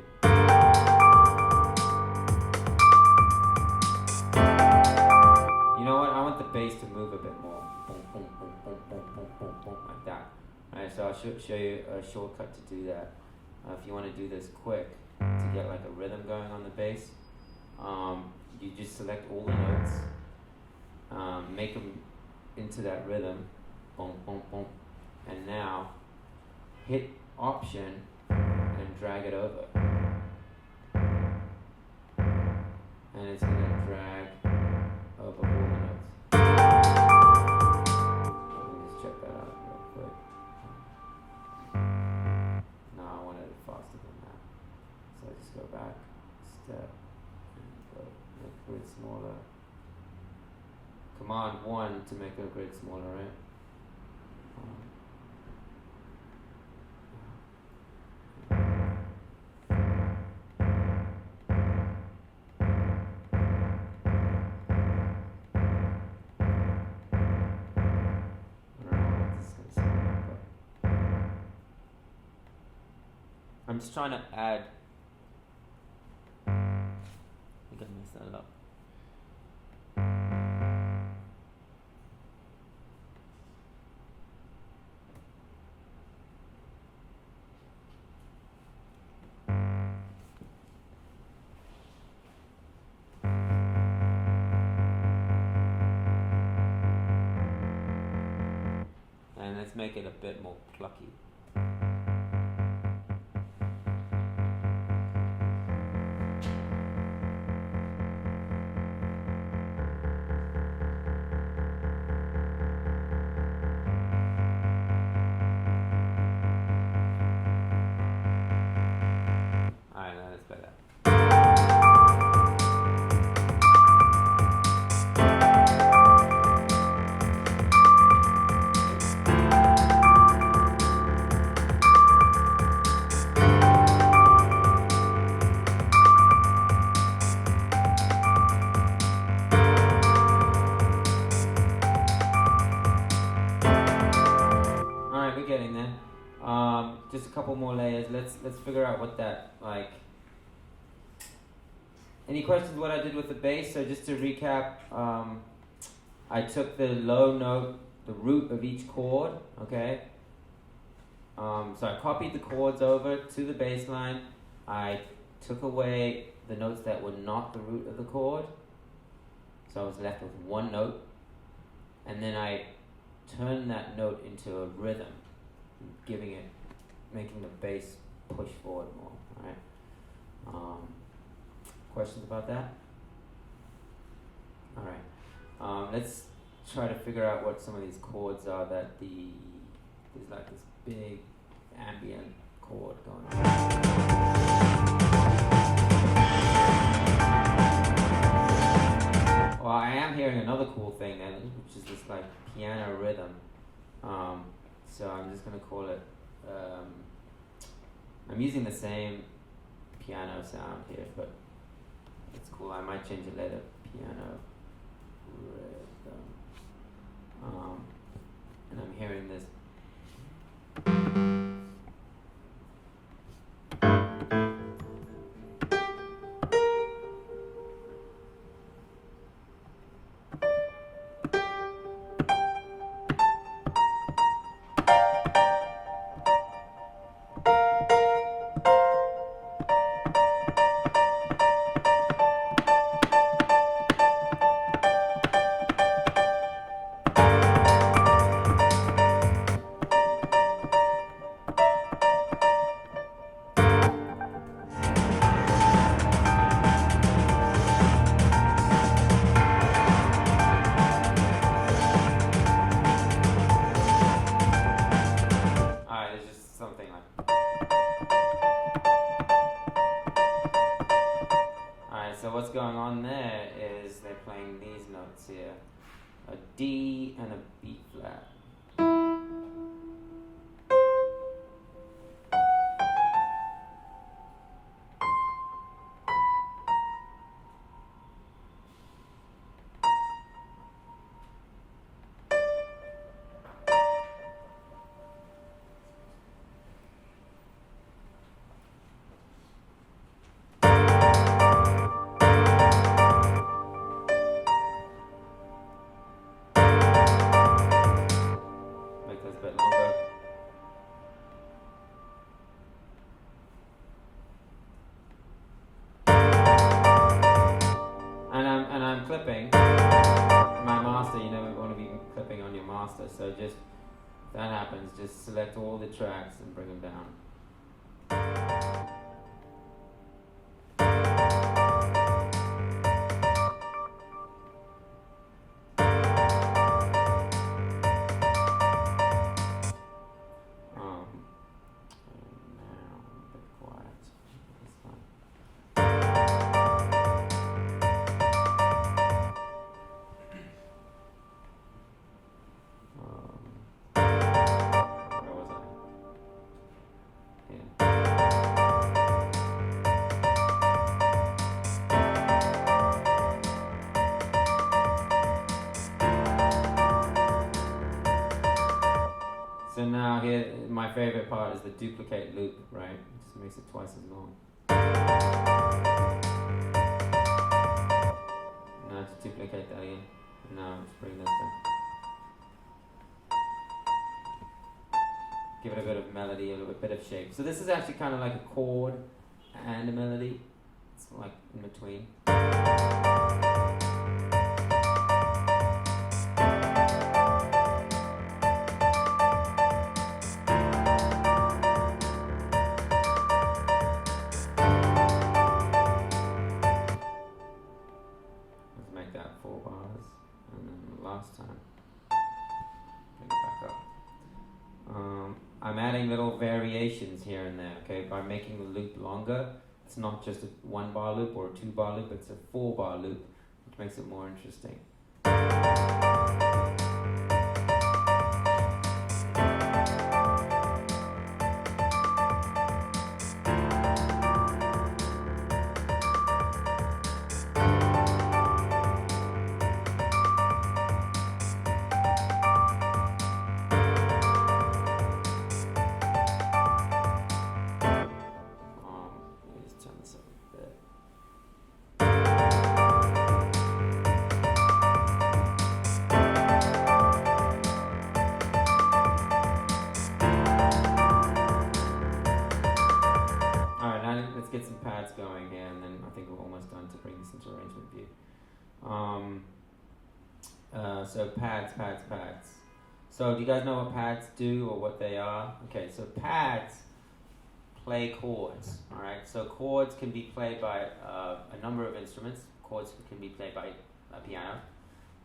know what? I want the bass to move a bit more. Boom, boom, boom, boom, boom, boom, boom, boom, like that. Alright, so I'll show you a shortcut to do that. If you want to do this quick, to get like a rhythm going on the bass, you just select all the notes, make them into that rhythm, boom, boom, boom, and now hit Option and drag it over, and it's going to drag over all the notes. Let me just check that out real quick. No, I wanted it faster than that, so I just go back, step, and go make the grid smaller. Command 1 to make the grid smaller, right? I'm just trying to add. I think I messed that up. And let's make it a bit more plucky. Alright, now that's better. Alright, we're getting there. Just a couple more layers. Let's figure out what that like. Any questions what I did with the bass? So just to recap, I took the low note, the root of each chord, okay? So I copied the chords over to the bass line. I took away the notes that were not the root of the chord. So I was left with one note. And then I turned that note into a rhythm, making the bass push forward more, alright? Questions about that? Alright. Let's try to figure out what some of these chords are that there's like this big ambient chord going on. Well, I am hearing another cool thing then, which is this like piano rhythm. So I'm just gonna call it, I'm using the same piano sound here, but it's cool. I might change it later. Piano rhythm. And I'm hearing this. something like. Alright, so what's going on there is they're playing these notes here. A D and a B flat. Make this a bit longer. And I'm clipping my master. You never want to be clipping on your master, so just if that happens, just select all the tracks and bring them down. And now a bit quiet. This time. Where was I? Yeah. So now here, my favorite part is the duplicate loop, right? It just makes it twice as long. Now just duplicate that again. And now just bring this down. Give it a bit of melody, a little bit of shape. So this is actually kind of like a chord and a melody. It's like in between. Let's make that 4 bars. And then last time, bring it back up. I'm adding little variations here and there, okay, by making the loop longer. It's not just a 1 bar loop or a 2 bar loop, it's a 4 bar loop, which makes it more interesting. Let me just turn this up a bit. Alright, now let's get some pads going here, and then I think we're almost done to bring this into arrangement view. So pads. So do you guys know what pads do or what they are? Okay, so pads play chords, alright? So chords can be played by a number of instruments. Chords can be played by a piano,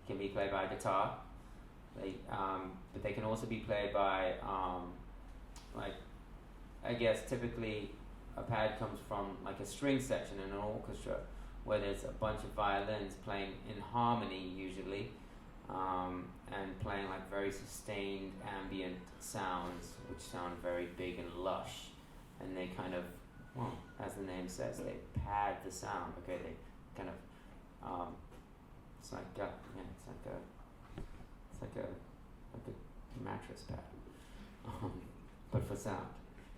can be played by a guitar, but they can also be played by, like, I guess typically a pad comes from like a string section in an orchestra where there's a bunch of violins playing in harmony usually, and playing like very sustained ambient sounds which sound very big and lush, and they kind of, well, as the name says, they pad the sound. Okay, they kind of, it's like a mattress pad, but for sound.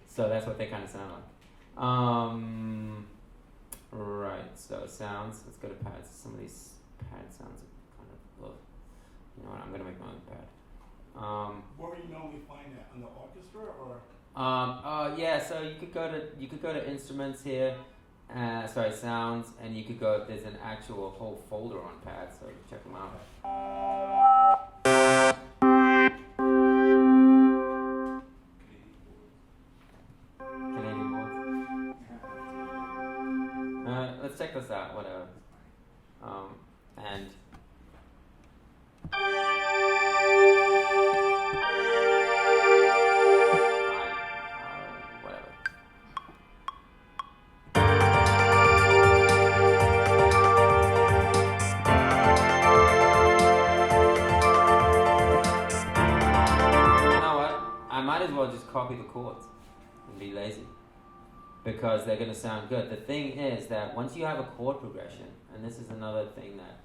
So that's what they kind of sound like. Right, so sounds, let's go to pads. Some of these pad sounds are kind of, ugh. You know what, I'm going to make my own pad. Where do you normally find that? On the orchestra or? Yeah, so you could go to instruments here, sounds, and you could go, there's an actual whole folder on pads, so check them out. Canadian boards. Let's check this out, whatever. And might as well just copy the chords and be lazy, because they're going to sound good. The thing is that once you have a chord progression, and this is another thing that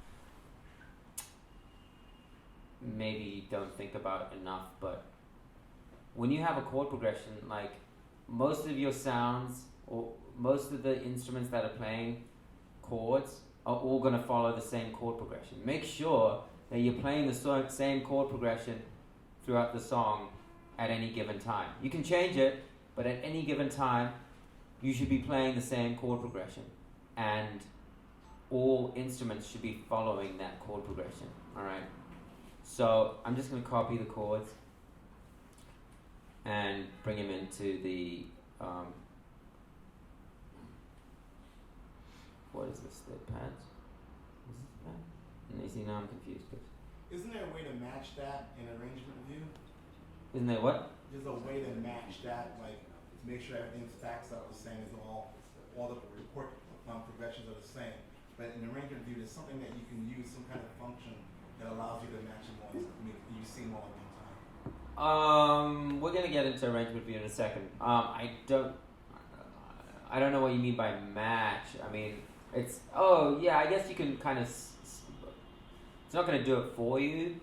maybe you don't think about enough, but when you have a chord progression, like most of your sounds or most of the instruments that are playing chords are all going to follow the same chord progression. Make sure that you're playing the same chord progression throughout the song at any given time. You can change it, but at any given time, you should be playing the same chord progression, and all instruments should be following that chord progression. All right. So I'm just going to copy the chords and bring them into the what is this? The pads? Is this the pad? And you see, now I'm confused. Isn't there a way to match that in arrangement view? Isn't there what? There's a way to match that, like to make sure everything stacks up the same as all the chord progressions are the same. But in arrangement view, there's something that you can use, some kind of function that allows you to match them all. You see them all at one time. We're gonna get into arrangement view in a second. I don't know what you mean by match. I mean, it's I guess you can kind of. It's not gonna do it for you.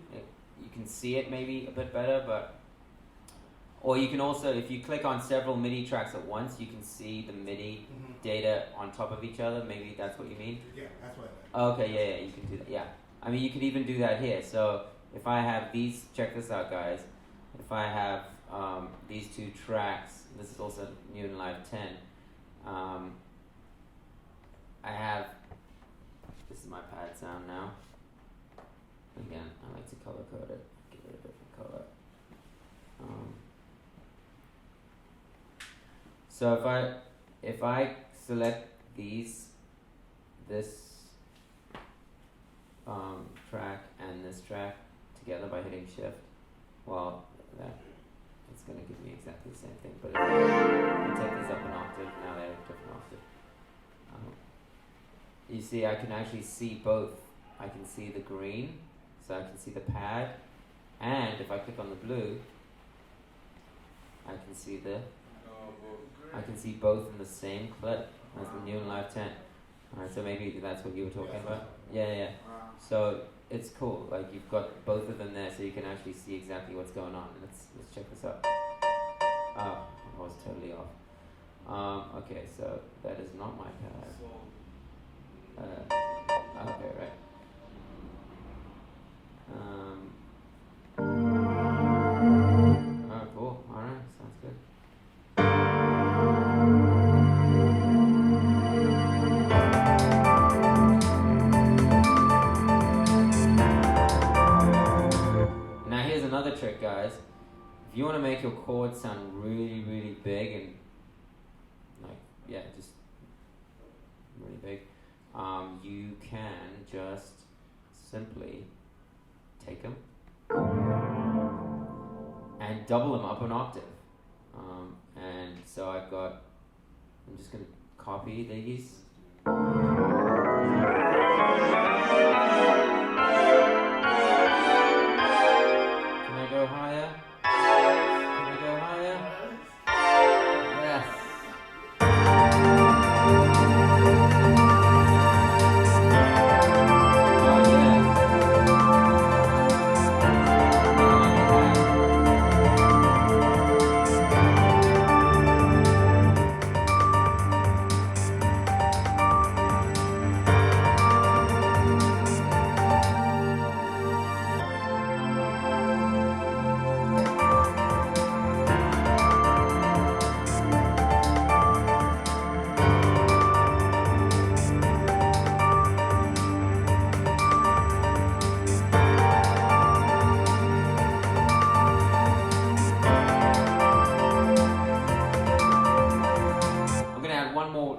You can see it maybe a bit better, but or you can also, if you click on several MIDI tracks at once, you can see the MIDI data on top of each other. Maybe that's what you mean. Yeah, that's what I meant. Okay, yeah, you can do that. Yeah, I mean, you could even do that here. So if I have these, check this out, guys. If I have these two tracks, this is also new in Live 10. I have, this is my pad sound now. Again, I like to color code it, give it a different color. So if I select this track and this track together by hitting shift, well, it's going to give me exactly the same thing. But if I take these up an octave, now they're a different octave. You see, I can actually see both. I can see the green, so I can see the pad, and if I click on the blue, I can see both in the same clip as the new and Live 10. Alright, so maybe that's what you were talking about. Yeah. So it's cool. Like you've got both of them there, so you can actually see exactly what's going on. Let's check this out. I was totally off. Okay, so that is not my pad. Okay, right. Cool. Alright, sounds good. Now here's another trick, guys. If you want to make your chords sound really, really big and just really big, you can just simply take them and double them up an octave. And so I'm just going to copy these. Can I go higher? Can I go higher? Yes.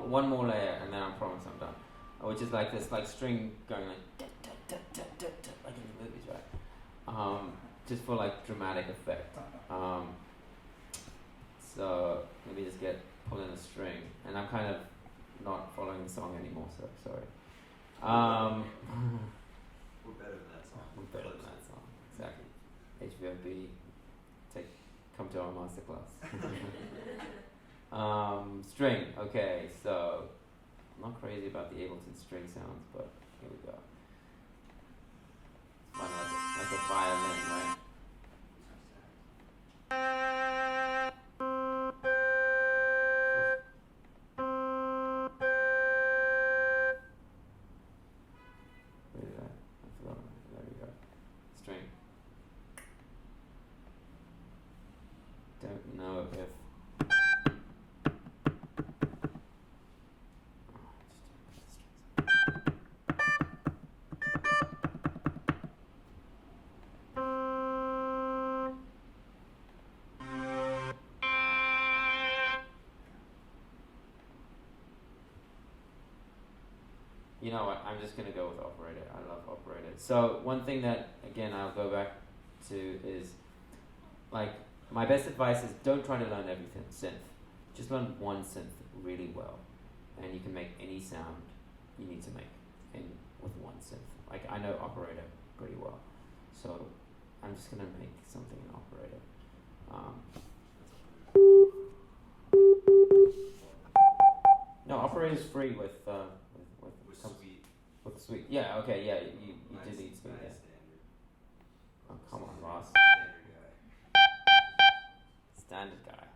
One more layer, and then I promise I'm done. Which is like this, like string going like like in the movies, right? Just for like dramatic effect. So let me just pull in a string, and I'm kind of not following the song anymore, so sorry. We're better than that song. We're better than that song, exactly. HVOB, come to our masterclass. String. Okay, so I'm not crazy about the Ableton string sounds, but here we go. It's like a violin, right? Where is that? I forgot. There we go. String. Don't know if. You know what? I'm just gonna go with operator. I love operator. So one thing that again I'll go back to is like my best advice is don't try to learn everything synth. Just learn one synth really well, and you can make any sound you need to make with one synth. Like I know operator pretty well, so I'm just gonna make something in operator. No, operator's free with Sweet. with Sweet. Yeah, okay, yeah, you do need Sweet, yeah. Standard. Oh, come on, Ross. Standard guy. Standard guy.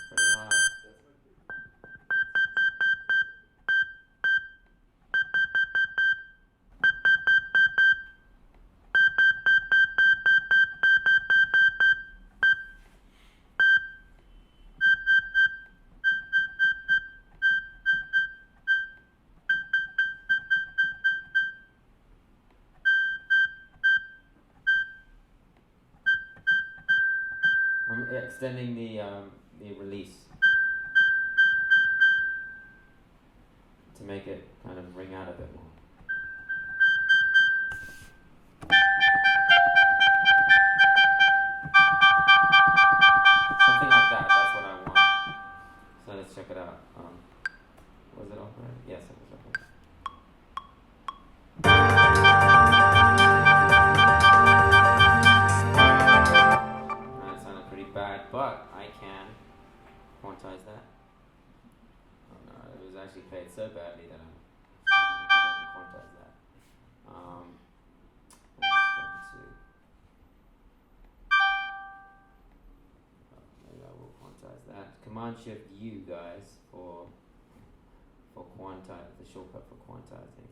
Pretty high. I'm extending the release to make it kind of ring out a bit more. Something like that, that's what I want. So let's check it out. Was it operator? Yes, it was operator. That sounded pretty bad, but I can quantize that. Oh no, it was actually played so badly that I'm quantize that. I'm just going to. Maybe I will quantize that. Command Shift U, guys, for quantize, the shortcut for quantizing.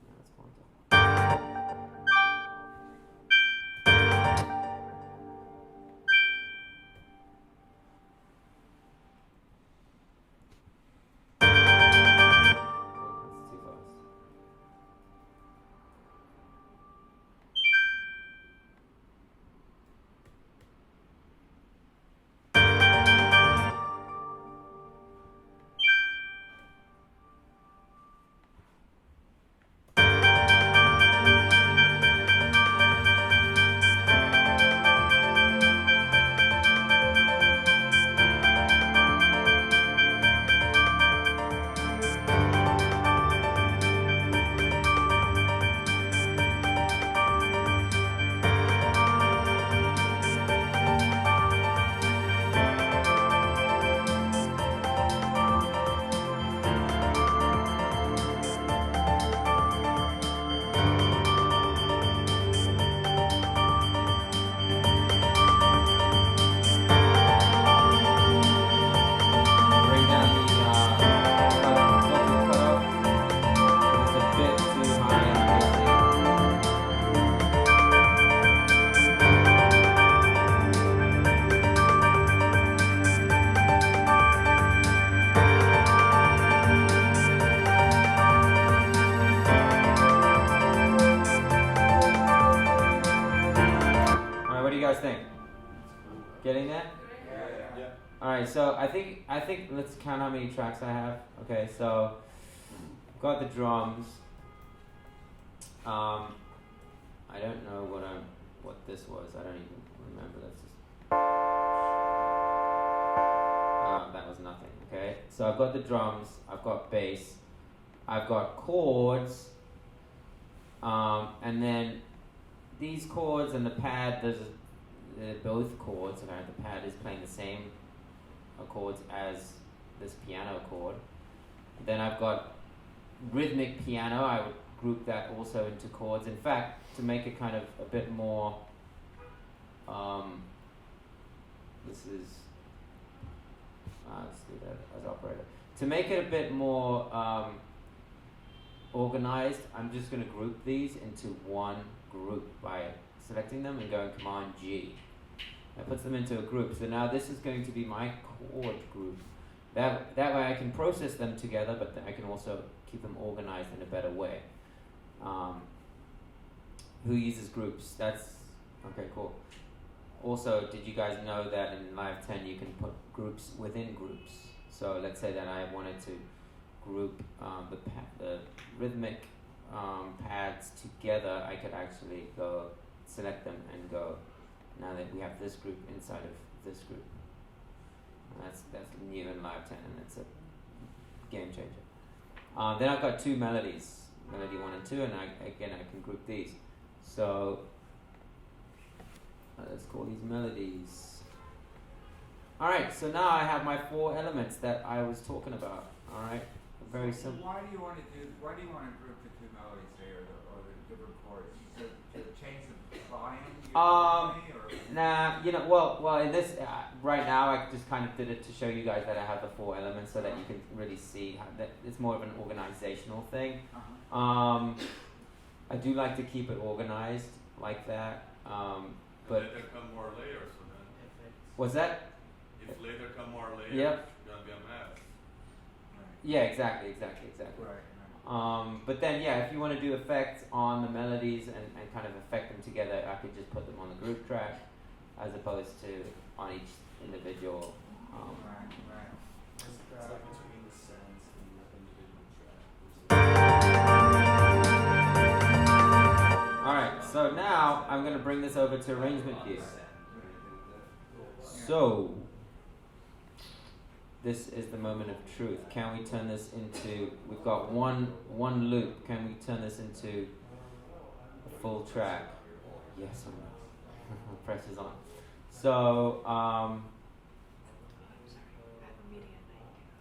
Now it's quantize. That's too fast. Bring down the filter cutoff. It's a bit too high and basic. Alright, what do you guys think? Getting there? Yeah. Alright, so I think let's count how many tracks I have. Okay, so I've got the drums. I don't know what this was. I don't even remember. Let's just So I've got the drums, I've got bass, I've got chords, and then these chords and the pad, they're both chords, right? The pad is playing the same chords as this piano chord. Then I've got rhythmic piano. I would group that also into chords. In fact, to make it kind of a bit more, let's do that as operator. To make it a bit more organized, I'm just going to group these into one group by selecting them and going Command G. That puts them into a group. So now this is going to be my chord group. That way I can process them together, but then I can also keep them organized in a better way. Who uses groups? That's okay, cool. Also, did you guys know that in Live 10 you can put groups within groups? So let's say that I wanted to group the rhythmic pads together. I could actually go select them and go, now that we have this group inside of this group. That's new in Live 10, and it's a game changer. Then I've got two melodies, melody 1 and 2, and I can group these. So let's call these melodies. Alright, so now I have my 4 elements that I was talking about. Alright, very simple. Why do you want to group the 2 melodies there, or the different chords? To change the volume? Nah, well, in this right now, I just kind of did it to show you guys that I have the 4 elements, so that you can really see how that it's more of an organizational thing. I do like to keep it organized like that, but later come more layers, so then. What's that? If later come more layers, Yep. it's gonna be a mess. Yeah, exactly. Right. But then, yeah, if you want to do effects on the melodies and kind of affect them together, I could just put them on the group track as opposed to on each individual. Right. What's the between the sense and the individual track? Alright, so now I'm going to bring this over to arrangement view. So, this is the moment of truth. Can we turn this into, we've got one loop, can we turn this into a full track? Yes or no? Pressure's on. So,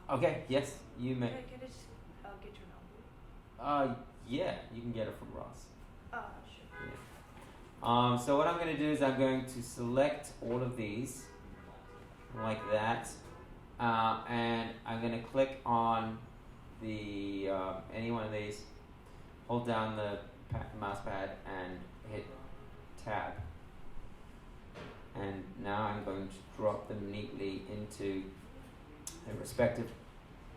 okay, yes, you may. Can I just get your number? Yeah, you can get it from Ross. Sure. Yeah. So what I'm going to do is I'm going to select all of these, like that. And I'm going to click on the any one of these, hold down the mouse pad and hit tab. And now I'm going to drop them neatly into their respective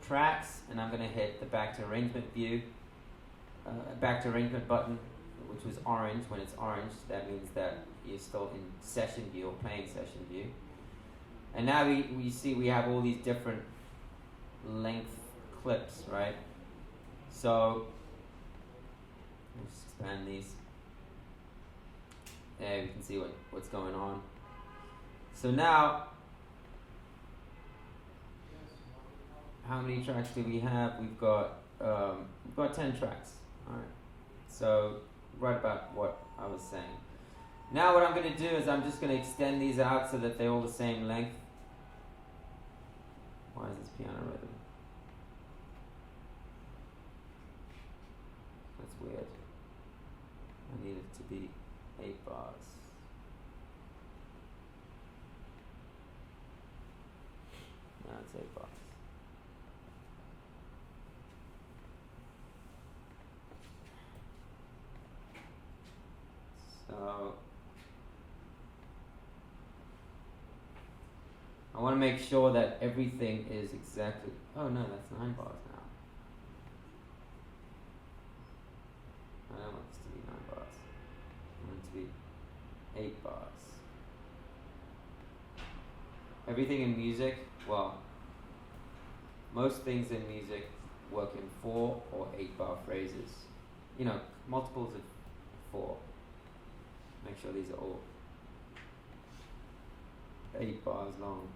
tracks, and I'm going to hit the back to arrangement view, back to arrangement button, which was orange. When it's orange, that means that you're still in session view or playing session view. And now we see we have all these different length clips, right? So let's expand these. There we can see what's going on. So now, how many tracks do we have? We've got 10 tracks. All right. So right about what I was saying. Now what I'm going to do is I'm just going to extend these out so that they're all the same length. Why is this piano rhythm? That's weird. I need it to be 8 bars. Now it's 8 bars. So I want to make sure that everything is exactly. Oh no, that's 9 bars now. I don't want this to be 9 bars. I want it to be 8 bars. Everything in music, well, most things in music work in 4 or 8 bar phrases. You know, multiples of 4. Make sure these are all 8 bars long.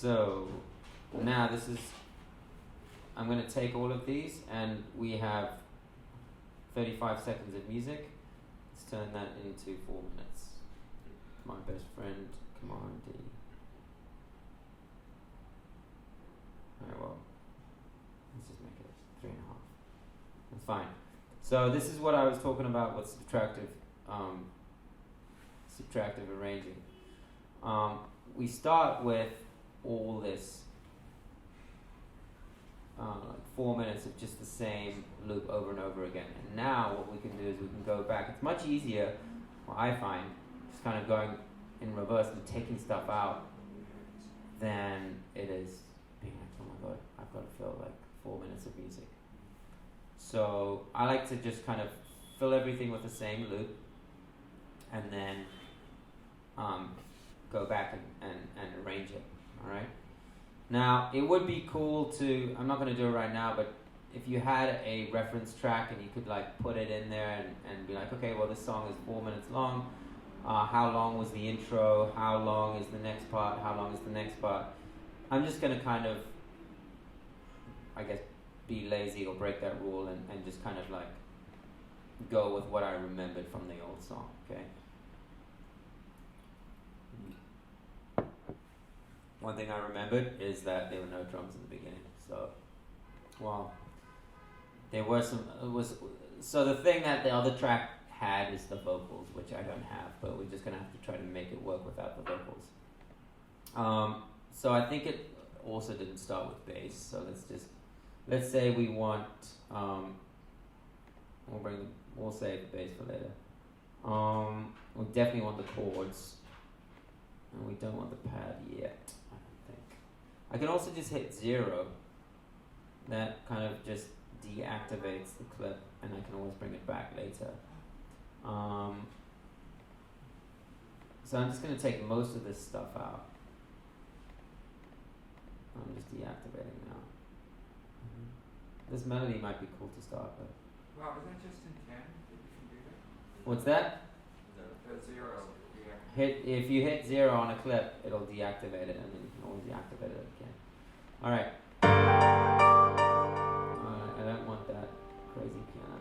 So now this is, I'm going to take all of these and we have 35 seconds of music. Let's turn that into 4 minutes. My best friend, come on, D. Alright, well, let's just make it 3.5. That's fine. So this is what I was talking about with subtractive arranging. We start with all this, like 4 minutes of just the same loop over and over again. And now what we can do is we can go back. It's much easier, what I find, just kind of going in reverse and taking stuff out than it is being like, oh my god, I've got to fill like 4 minutes of music. So I like to just kind of fill everything with the same loop and then go back and arrange it. Alright? Now it would be cool to, I'm not going to do it right now, but if you had a reference track and you could like put it in there and be like, okay, well this song is 4 minutes long, how long was the intro, how long is the next part, how long is the next part. I'm just going to kind of, I guess, be lazy or break that rule and just kind of like go with what I remembered from the old song, okay? One thing I remembered is that there were no drums in the beginning, so, well, there were some, so the thing that the other track had is the vocals, which I don't have, but we're just gonna have to try to make it work without the vocals. So I think it also didn't start with bass, so let's say we want, we'll save the bass for later. We definitely want the chords, and we don't want the pad yet, I don't think. I can also just hit 0. That kind of just deactivates the clip, and I can always bring it back later. So I'm just going to take most of this stuff out. I'm just deactivating now. This melody might be cool to start with. Well, was that just in 10 that you can do that? What's that? The 0. Yeah. If you hit 0 on a clip, it'll deactivate it, and then you can always deactivate it again. Alright. I don't want that crazy piano.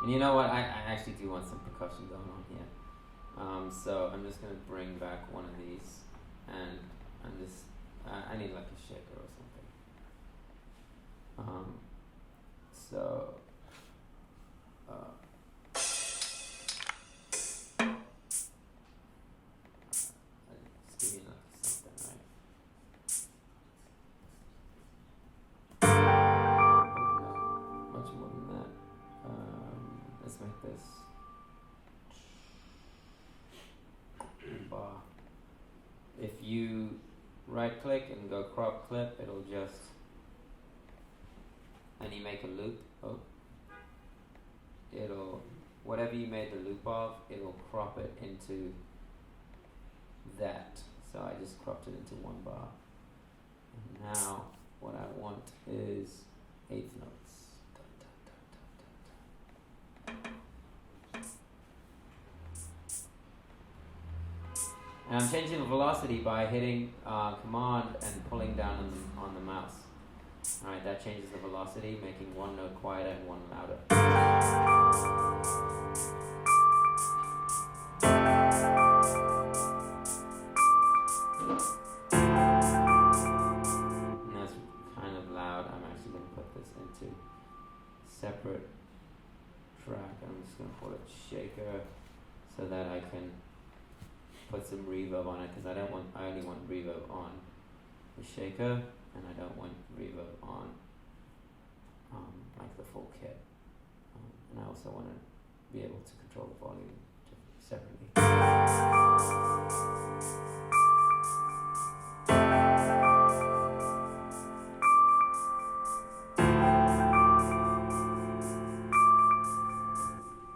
And you know what? I actually do want some percussion going on here. So I'm just gonna bring back one of these, and I need like a shaker or something. So just give me like something, right? Oh no, much more than that. Let's make this bar. If you right click and go crop clip, it'll just, and you make a loop, it'll, whatever you made the loop of, it'll crop it into that. So I just cropped it into 1 bar. And now what I want is 8th notes. And I'm changing the velocity by hitting command and pulling down on the mouse. Alright, that changes the velocity, making one note quieter and one louder. And that's kind of loud. I'm actually going to put this into separate track. I'm just going to call it shaker so that I can put some reverb on it, because I only want reverb on the shaker, and I don't want reverb on like the full kit. And I also want to be able to control the volume separately.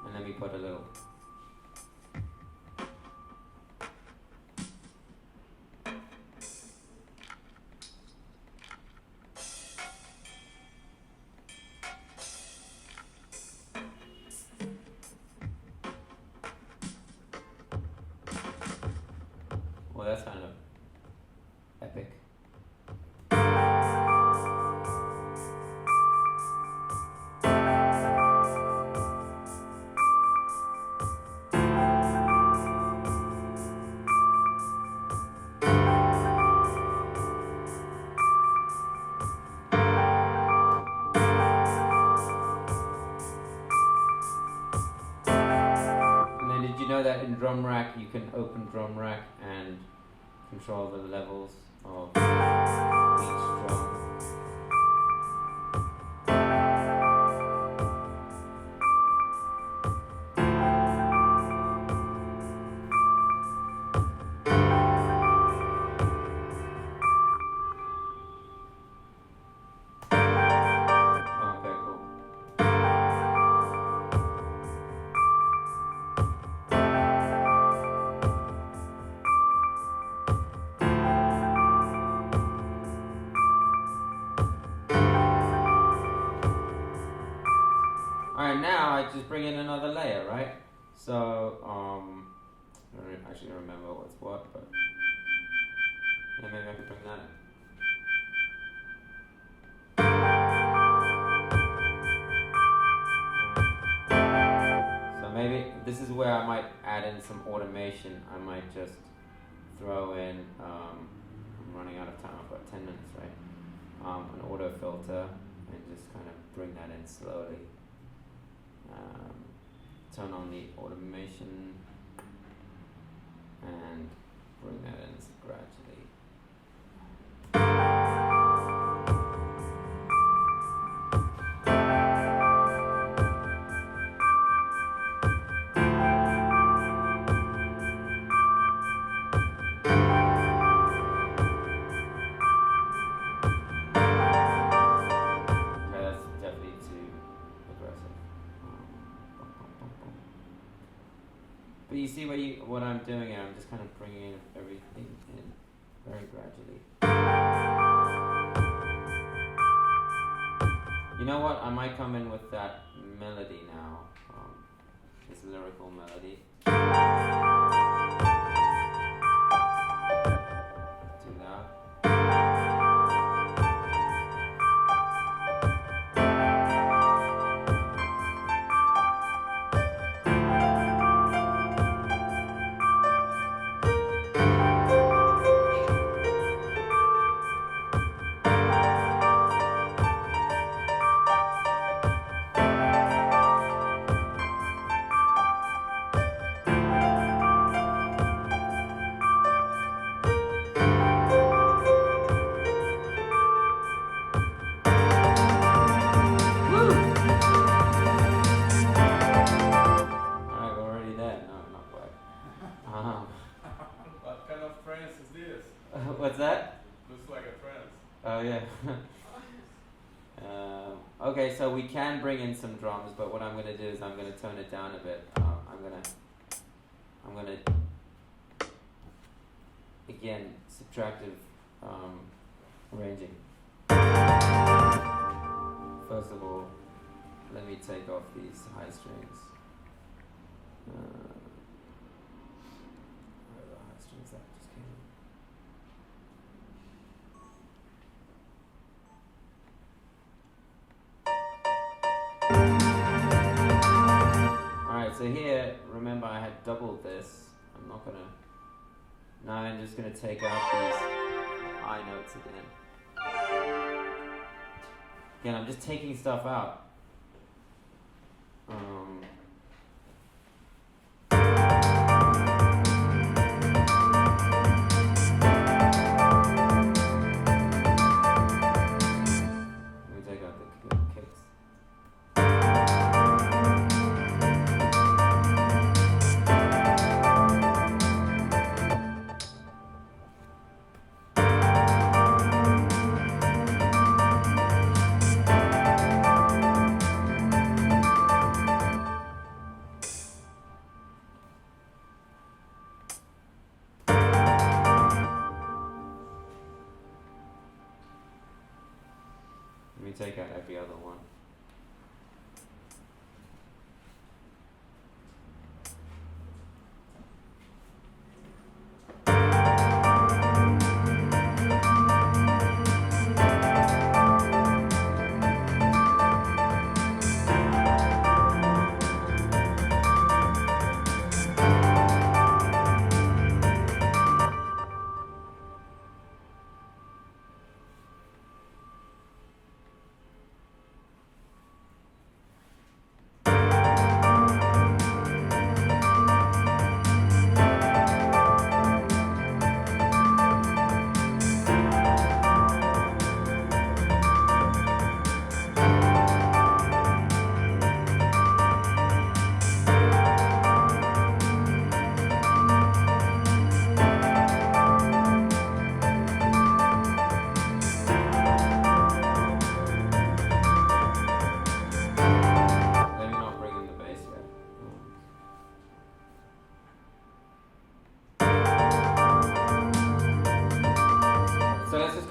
And let me put a little that's kind of epic. And then did you know that in drum rack you can open drum rack and control the levels of each drum? Okay, cool. Alright, now I just bring in another layer, right? So, I don't actually remember what's what, but yeah, maybe I could bring that in. So maybe this is where I might add in some automation. I might just throw in, I'm running out of time, I've got 10 minutes, right? An auto filter and just kind of bring that in slowly. Turn on the automation and bring that in gradually. Okay, that's definitely too aggressive. But you see what I'm doing here, I'm just kind of bringing everything in very gradually. You know what, I might come in with that melody now, this lyrical melody. Do that. Alright, we're already there. No, not quite. What kind of trance is this? What's that? Looks like a trance. Oh yeah. Okay, so we can bring in some drums, but what I'm gonna do is I'm gonna tone it down a bit. I'm gonna again subtractive arranging. First of all, let me take off these high strings. Where are the high strings that just came in? Alright, so here, remember I had doubled this. I'm not gonna. Now I'm just gonna take out these high notes again. Again, I'm just taking stuff out. Let me take out the kicks. Let me take out every other one.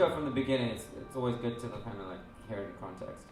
go from the beginning. It's always good to kind of like hear it in context.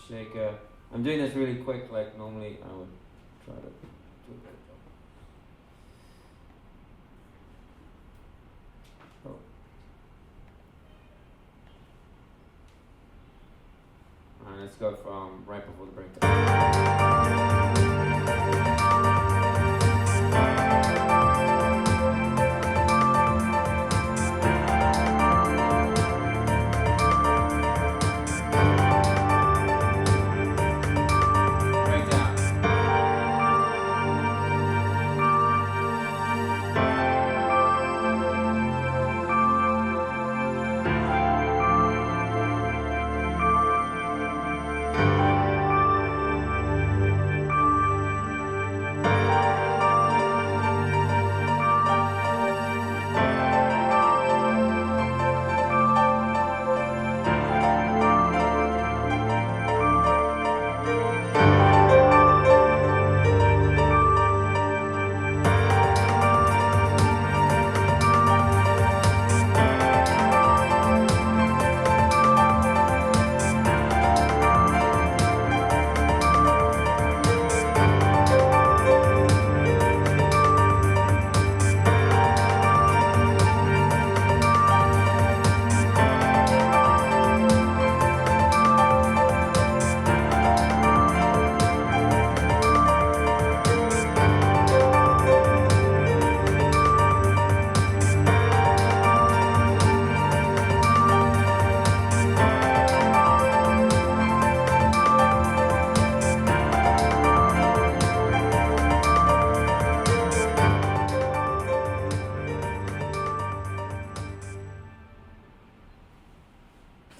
Shaker. I'm doing this really quick, like normally I would try to do a better job. Oh. Alright, let's go from right before the breakdown.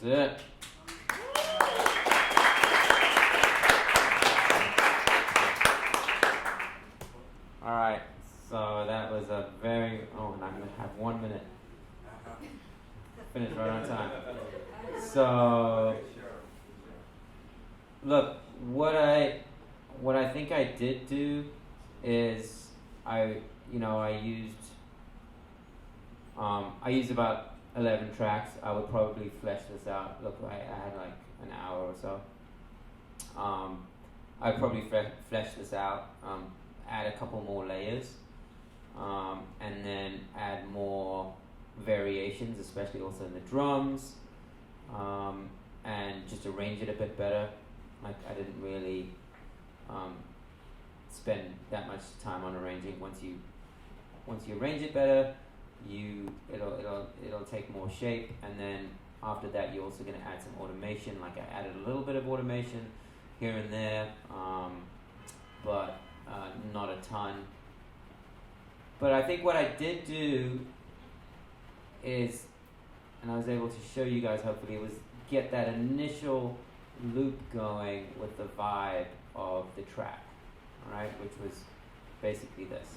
That's it. Alright, So that was a very, and I'm gonna have 1 minute. Finish right on time. So, look, what I think I did do is I used about 11 tracks. I would probably flesh this out. Look, I had like an hour or so. I'd probably flesh this out, add a couple more layers, and then add more variations, especially also in the drums, and just arrange it a bit better. Like I didn't really spend that much time on arranging. Once you arrange it better, it'll take more shape, and then after that you're also going to add some automation. Like I added a little bit of automation here and there, but not a ton. But I think what I did do is, and I was able to show you guys hopefully, was get that initial loop going with the vibe of the track, alright, which was basically this.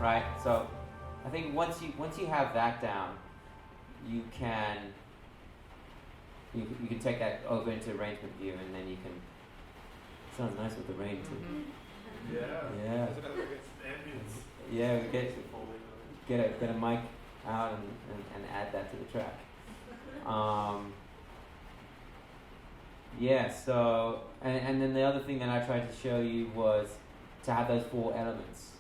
Right, so I think once you have that down, you can take that over into arrangement view, and then you can. Sounds nice with the rain too. Yeah. Yeah, we get a mic out and add that to the track. Yeah. So and then the other thing that I tried to show you was to have those 4 elements,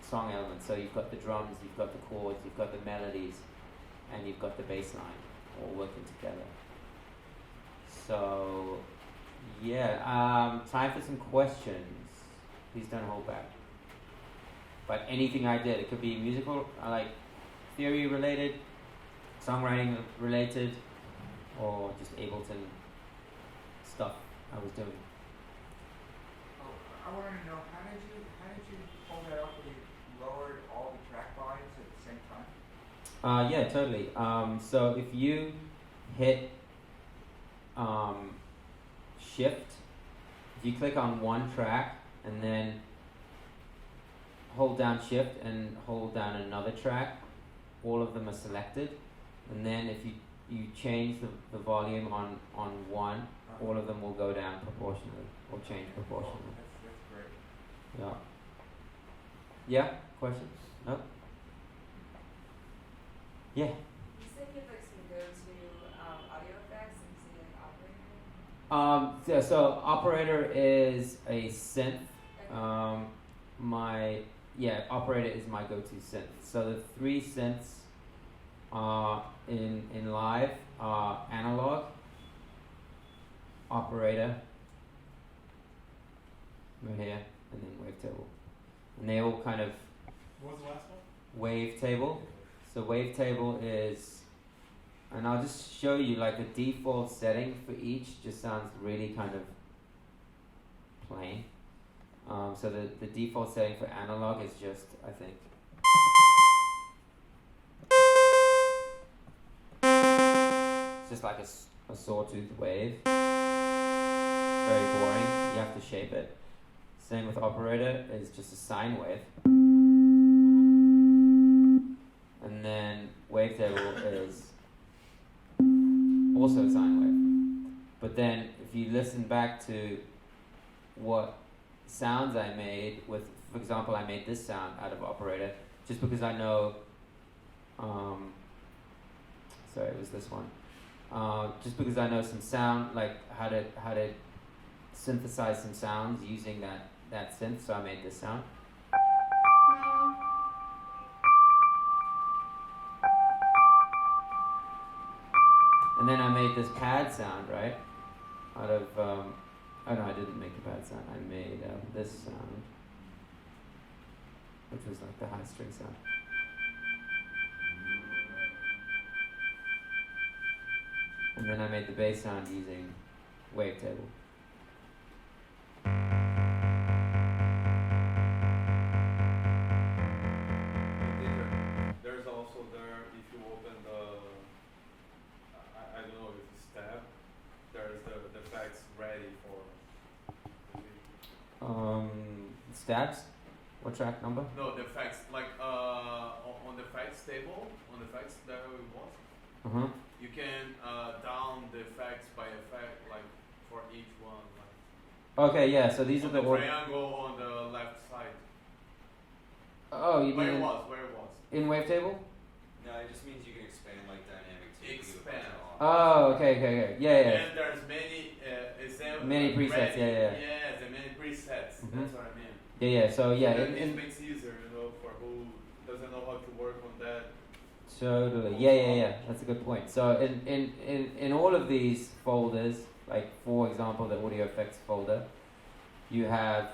song elements. So you've got the drums, you've got the chords, you've got the melodies, and you've got the bass line all working together. So, yeah, time for some questions. Please don't hold back. But anything I did, it could be musical, like theory related, songwriting related, or just Ableton stuff I was doing. I wanted to know, how did you pull that off? Where you lowered all the track volumes at the same time? Yeah, totally. So if you hit shift, if you click on one track and then hold down shift and hold down another track, all of them are selected. And then if you change the volume on one, all of them will go down proportionally or change proportionally. That's great. Yeah. Yeah? Questions? No? Yeah. You said you have like some go-to audio effects and you say like operator? So operator is a synth. Operator is my go-to synth. So the 3 synths in live are analog, operator, right here, and then wavetable. And they all kind of. What was the last one? Wavetable. So wavetable is, and I'll just show you like the default setting for each. Just sounds really kind of plain. So the default setting for analog is just, I think, it's just like a sawtooth wave. Very boring. You have to shape it. Same with operator, is just a sine wave. And then wavetable is also a sine wave. But then if you listen back to what sounds I made with, for example, I made this sound out of operator just because I know, sorry, it was this one. Just because I know some sound, like how to synthesize some sounds using that synth, so I made this sound. And then I made this pad sound, right? Out of, oh no, I didn't make a pad sound. I made this sound, which was like the high string sound. And then I made the bass sound using wavetable. There's also there, if you open the, I don't know if it's tab, there's the effects ready for the video? Stats. What track number? No, the facts, like on the facts table, on the facts that it was, Uh-huh. you can down the facts by effect, like for each one. Like Okay, yeah. So these are on the the order. triangle on the left side. Oh, you Where mean it was, where it was. in wavetable? No, it just means you can expand like dynamic too. Expand. Oh, okay. Yeah. And there's many examples. Many presets, yeah. Yeah, the many presets. Mhm. That's what I mean. Yeah. So yeah, Then in it makes it easier, for who doesn't know how to work on that. totally. Yeah. That's a good point. So in all of these folders, like for example, the audio effects folder, you have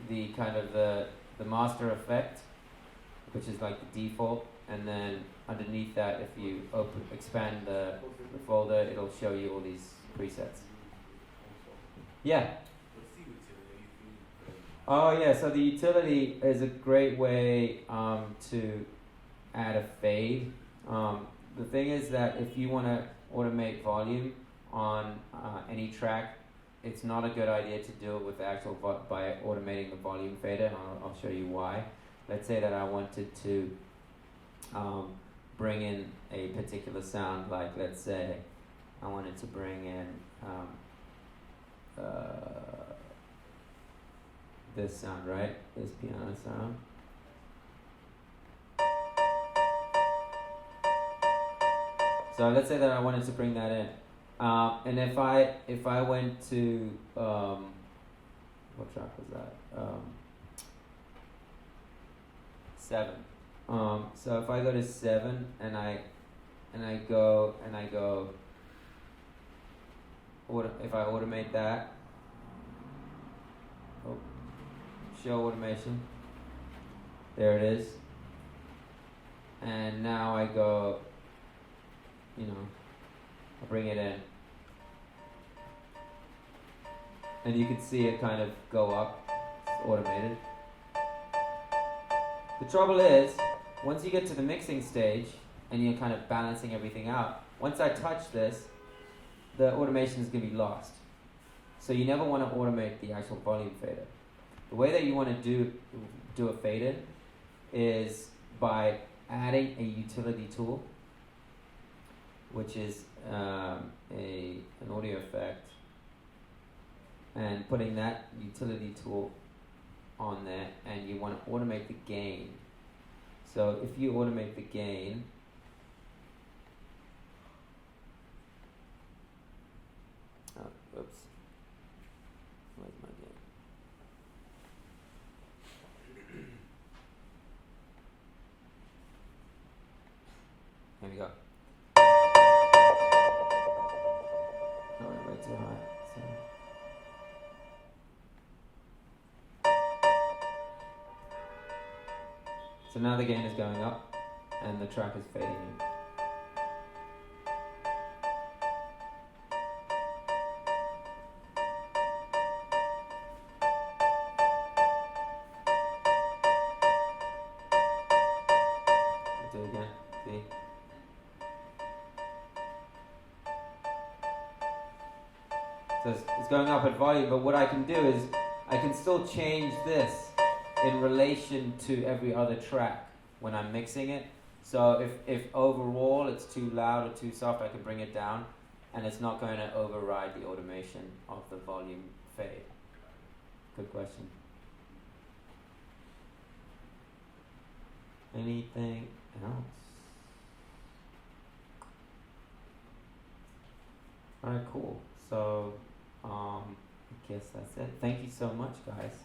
the kind of the master effect, which is like the default, and then underneath that, if you expand the folder, it'll show you all these presets. Yeah. What's the utility fee? Oh yeah. So the utility is a great way to add a fade. The thing is that if you want to automate volume on any track, it's not a good idea to do it with the actual by automating the volume fader. And I'll show you why. Let's say that I wanted to bring in a particular sound, like let's say I wanted to bring in this sound, right? This piano sound. So let's say that I wanted to bring that in, and if I went to what track was that? 7. So if I go to 7 and I go if I automate that, show automation, there it is, and now I go, I bring it in, and you can see it kind of go up. It's automated. The trouble is, once you get to the mixing stage and you're kind of balancing everything out, once I touch this, the automation is going to be lost. So you never want to automate the actual volume fader. The way that you want to do a fade in is by adding a utility tool, which is an audio effect, and putting that utility tool on there, and you want to automate the gain. So if you automate the gain, oops, where's my gain? Here we go. Oh, I went way too high. So now the gain is going up and the track is fading in. I'll do it again, see? So it's going up at volume, but what I can do is I can still change this in relation to every other track when I'm mixing it. So if overall it's too loud or too soft, I can bring it down, and it's not going to override the automation of the volume fade. Good question. Anything else? Alright, cool. So I guess that's it. Thank you so much, guys.